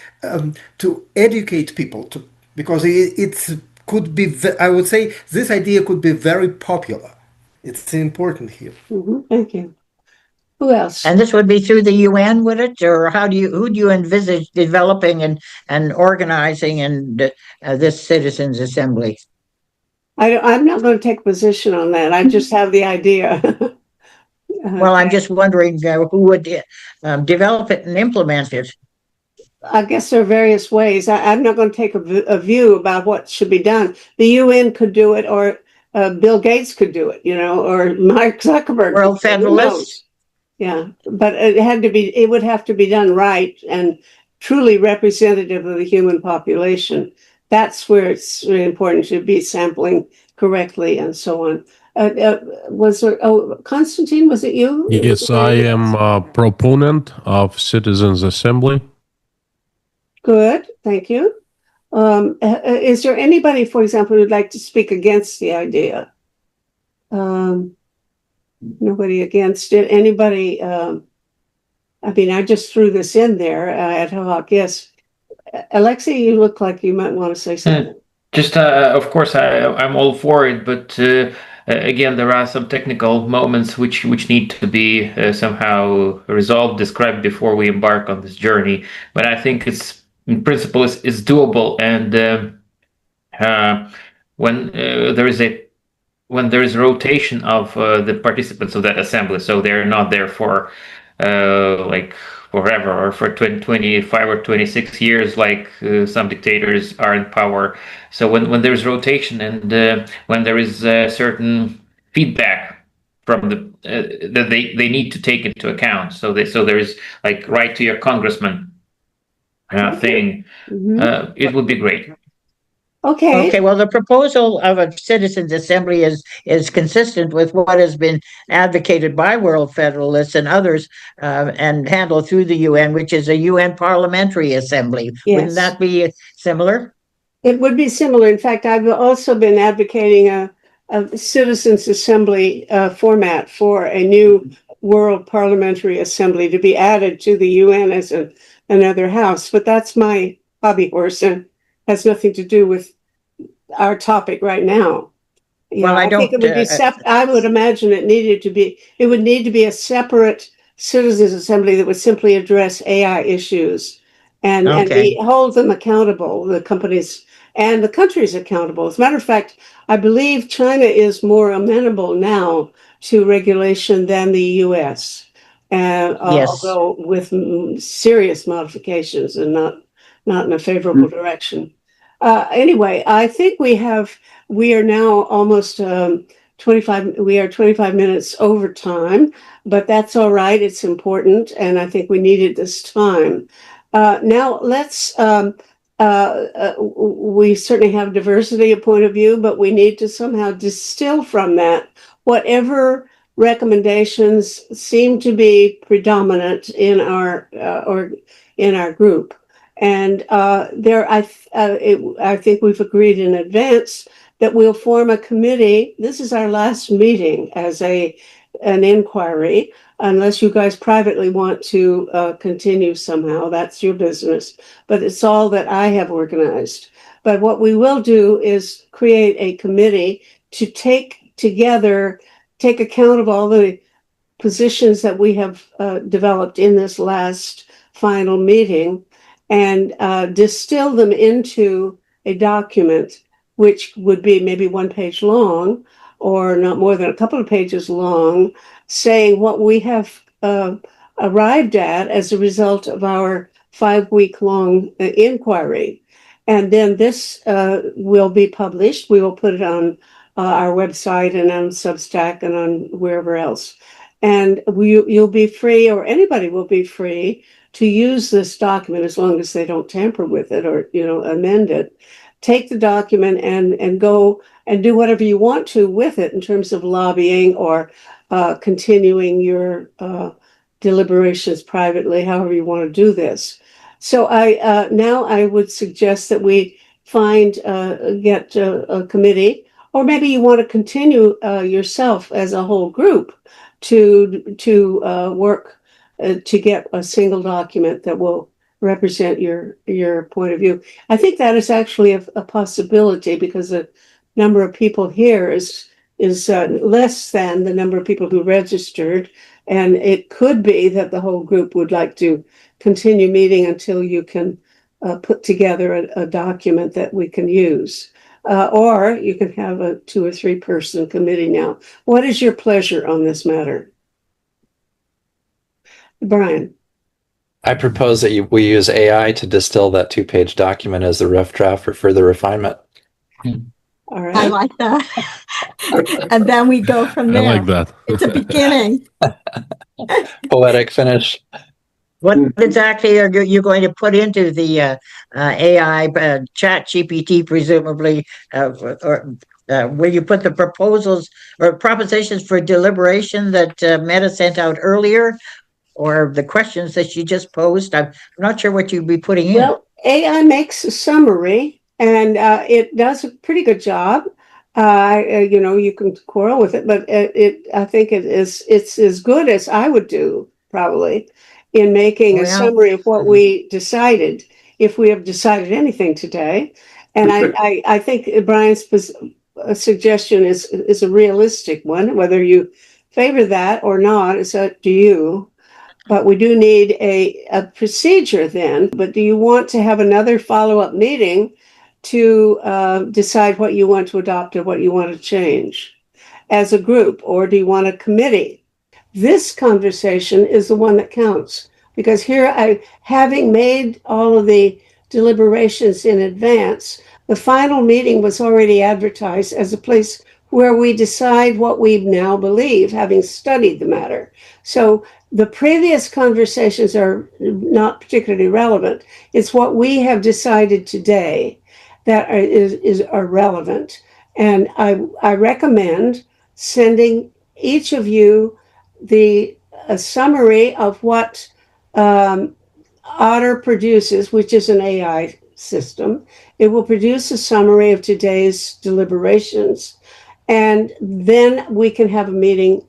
to educate people because it could be. I would say this idea could be very popular. It's important here. Thank you. Who else? And this would be through the UN, would it, or who do you envisage developing and organizing and this citizens assembly? I'm not going to take a position on that. I just have the idea. Well, I'm just wondering who would develop it and implement it. I guess there are various ways. I'm not going to take a view about what should be done. The UN could do it, or Bill Gates could do it, or Mark Zuckerberg. World Federalists. Yeah, but it would have to be done right and truly representative of the human population. That's where it's really important to be sampling correctly and so on. Was there, Constantine, was it you? Yes, I am a proponent of citizens assembly. Good, thank you. Is there anybody, for example, who'd like to speak against the idea? Nobody against it. Anybody? I mean, I just threw this in there ad hoc. Yes, Alexei, you look like you might want to say something. Just, of course, I'm all for it, but again, there are some technical moments which need to be somehow resolved, described before we embark on this journey. But I think it's, in principle, it's doable. And when there is a rotation of the participants of that assembly, so they're not there for like forever or for 25 or 26 years like some dictators are in power. So when there's rotation and when there is certain feedback from the that they need to take into account, so there is like right to your congressman thing, it would be great. Okay. Okay, well, the proposal of a citizens assembly is consistent with what has been advocated by World Federalists and others and handled through the UN, which is a UN parliamentary assembly. Yes. Wouldn't that be similar? It would be similar. In fact, I've also been advocating a citizens assembly format for a new World Parliamentary Assembly to be added to the UN as another house. But that's my hobby horse and has nothing to do with our topic right now. Well, I think it would be I would imagine it would need to be a separate citizens assembly that would simply address AI issues and hold them accountable, the companies and the countries accountable. As a matter of fact, I believe China is more amenable now to regulation than the US, and Yes. although with serious modifications and not in a favorable direction. Anyway, I think we are now almost 25 minutes over time, but that's all right. It's important, and I think we needed this time. Now let's, we certainly have diversity of point of view, but we need to somehow distill from that whatever recommendations seem to be predominant in our group. And I think we've agreed in advance that we'll form a committee. This is our last meeting as an inquiry, unless you guys privately want to continue somehow. That's your business. But it's all that I have organized. But what we will do is create a committee to take account of all the positions that we have developed in this last final meeting and distill them into a document which would be maybe 1 page long or not more than a couple of pages long, saying what we have arrived at as a result of our 5-week-long inquiry. And then this will be published. We will put it on our website and on Substack and on wherever else. And you'll be free, or anybody will be free, to use this document as long as they don't tamper with it or amend it. Take the document and go and do whatever you want to with it in terms of lobbying or continuing your deliberations privately, however you want to do this. So I would suggest that we get a committee, or maybe you want to continue yourself as a whole group to work to get a single document that will represent your point of view. I think that is actually a possibility because the number of people here is less than the number of people who registered, and it could be that the whole group would like to continue meeting until you can put together a document that we can use. Or you can have a 2 or 3 person committee now. What is your pleasure on this matter? Brian. I propose that we use AI to distill that 2-page document as the rough draft for further refinement. All right. I like that. And then we go from there. I like that. It's a beginning. Poetic finish. What exactly are you going to put into the AI chat GPT, presumably, or will you put the proposals or propositions for deliberation that Meta sent out earlier, or the questions that you just posed? I'm not sure what you'd be putting in. Well, AI makes a summary, and it does a pretty good job. You can quarrel with it, but I think it's as good as I would do probably in making a Yeah. summary of what we decided, if we have decided anything today. And I think Brian's suggestion is a realistic one. Whether you favor that or not is up to you. But we do need a procedure then. But do you want to have another follow-up meeting to decide what you want to adopt or what you want to change as a group, or do you want a committee? This conversation is the one that counts, because here having made all of the deliberations in advance, the final meeting was already advertised as a place where we decide what we now believe, having studied the matter. So the previous conversations are not particularly relevant. It's what we have decided today that are relevant. And I recommend sending each of you a summary of what Otter produces, which is an AI system. It will produce a summary of today's deliberations. And then we can have a meeting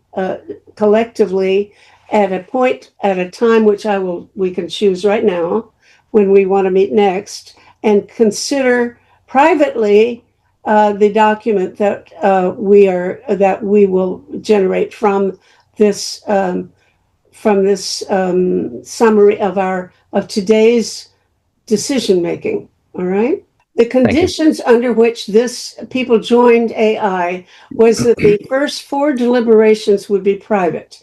collectively at a time which we can choose right now when we want to meet next, and consider privately the document that we will generate from this summary of today's decision making. All right. The conditions under which people joined AI was that the first 4 deliberations would be private.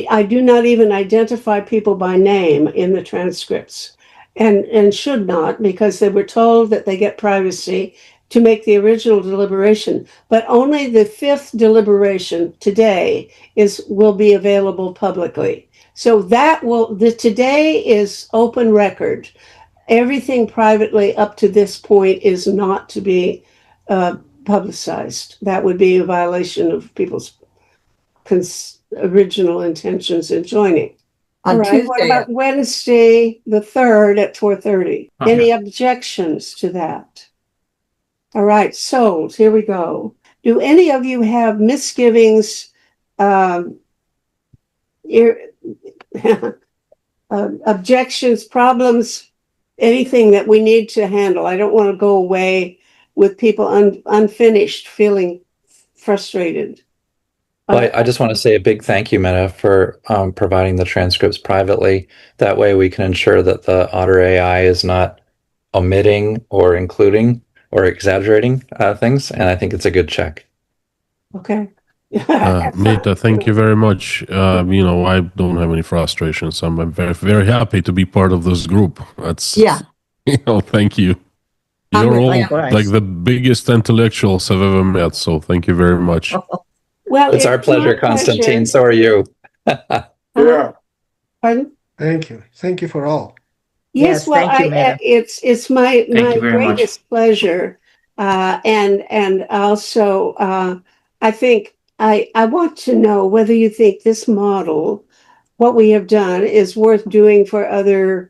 I do not even identify people by name in the transcripts, and should not, because they were told that they get privacy to make the original deliberation. But only the 5th deliberation today will be available publicly. So today is open record. Everything privately up to this point is not to be publicized. That would be a violation of people's original intentions in joining. On All right. Tuesday. What about Wednesday, the 3rd at 4:30? Okay. Any objections to that? All right, sold. Here we go. Do any of you have misgivings, objections, problems, anything that we need to handle? I don't want to go away with people unfinished, feeling frustrated. Well, I just want to say a big thank you, Meta, for providing the transcripts privately. That way we can ensure that the Otter AI is not omitting or including or exaggerating things. And I think it's a good check. Okay. Meta, thank you very much. I don't have any frustrations. I'm very, very happy to be part of this group. Yeah. Thank you. I'm You're all likewise. like the biggest intellectuals I've ever met. So thank you very much. Well, It's our pleasure, my Constantine. pleasure. So are you. Yeah. Pardon? Thank you. Thank you for all. Yes, Yes, well, thank you, Meta. it's my Thank you very much. greatest pleasure, and also I think I want to know whether you think this model, what we have done, is worth doing for other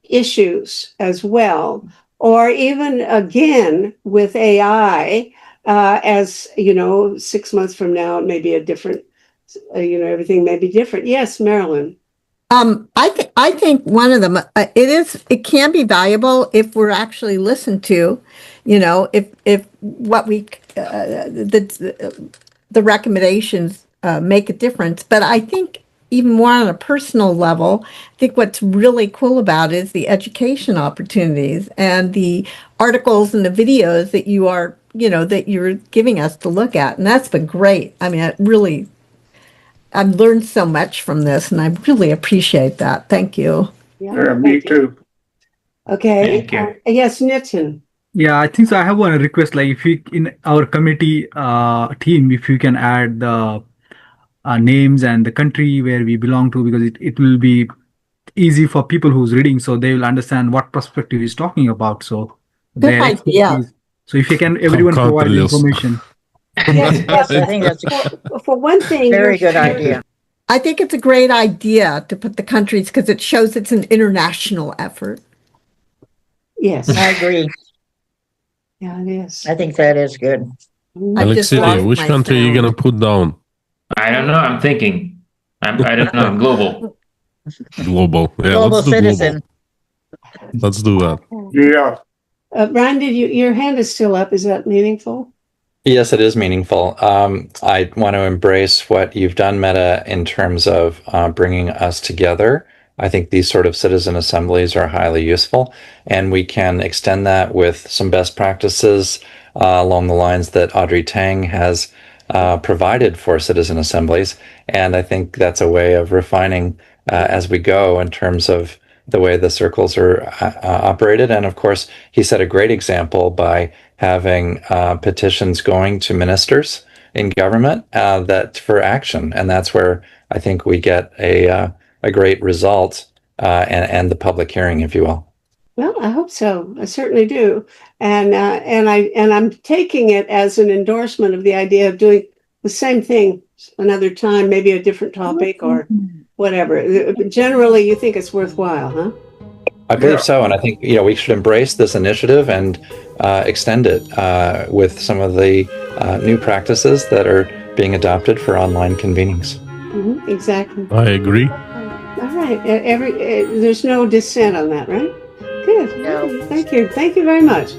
issues as well, or even again with AI, as 6 months from now, it may be a different, everything may be different. Yes, Marilyn. I think one of them, it can be valuable if we're actually listened to, if what the recommendations make a difference. But I think even more on a personal level, I think what's really cool about it is the education opportunities and the articles and the videos that that you're giving us to look at. And that's been great. I mean, I've learned so much from this, and I really appreciate that. Thank you. Yeah, me too. Okay. Thank you. Yes, Nitin. Yeah, I think so. I have one request. Like, if you in our committee team, if you can add the names and the country where we belong to, because it will be easy for people who's reading, so they will understand what perspective he's talking about. So Good their idea. expertise. So if you can, everyone provide the information. Yes, I think that's for one thing, very good idea. I think it's a great idea to put the countries because it shows it's an international effort. Yes, I agree. yeah, it is. I think that is good. I've just Alexei, lost which my country are you sound. gonna put down? I don't know. I'm thinking. I don't know. I'm global. Global. Yeah, Global let's do citizen. global. Let's do that. Yeah. Brian, your hand is still up. Is that meaningful? Yes, it is meaningful. I want to embrace what you've done, Meta, in terms of bringing us together. I think these sort of citizen assemblies are highly useful, and we can extend that with some best practices along the lines that Audrey Tang has provided for citizen assemblies. And I think that's a way of refining as we go in terms of the way the circles are operated. And of course, he set a great example by having petitions going to ministers in government that for action, and that's where I think we get a great result and the public hearing, if you will. Well, I hope so. I certainly do, and I'm taking it as an endorsement of the idea of doing the same thing another time, maybe a different topic or whatever. Generally, you think it's worthwhile, huh? I believe so, and I think we should embrace this initiative and extend it with some of the new practices that are being adopted for online convenings. Exactly. I agree. All right. There's no dissent on that, right? Good. No. Thank you. Thank you very much.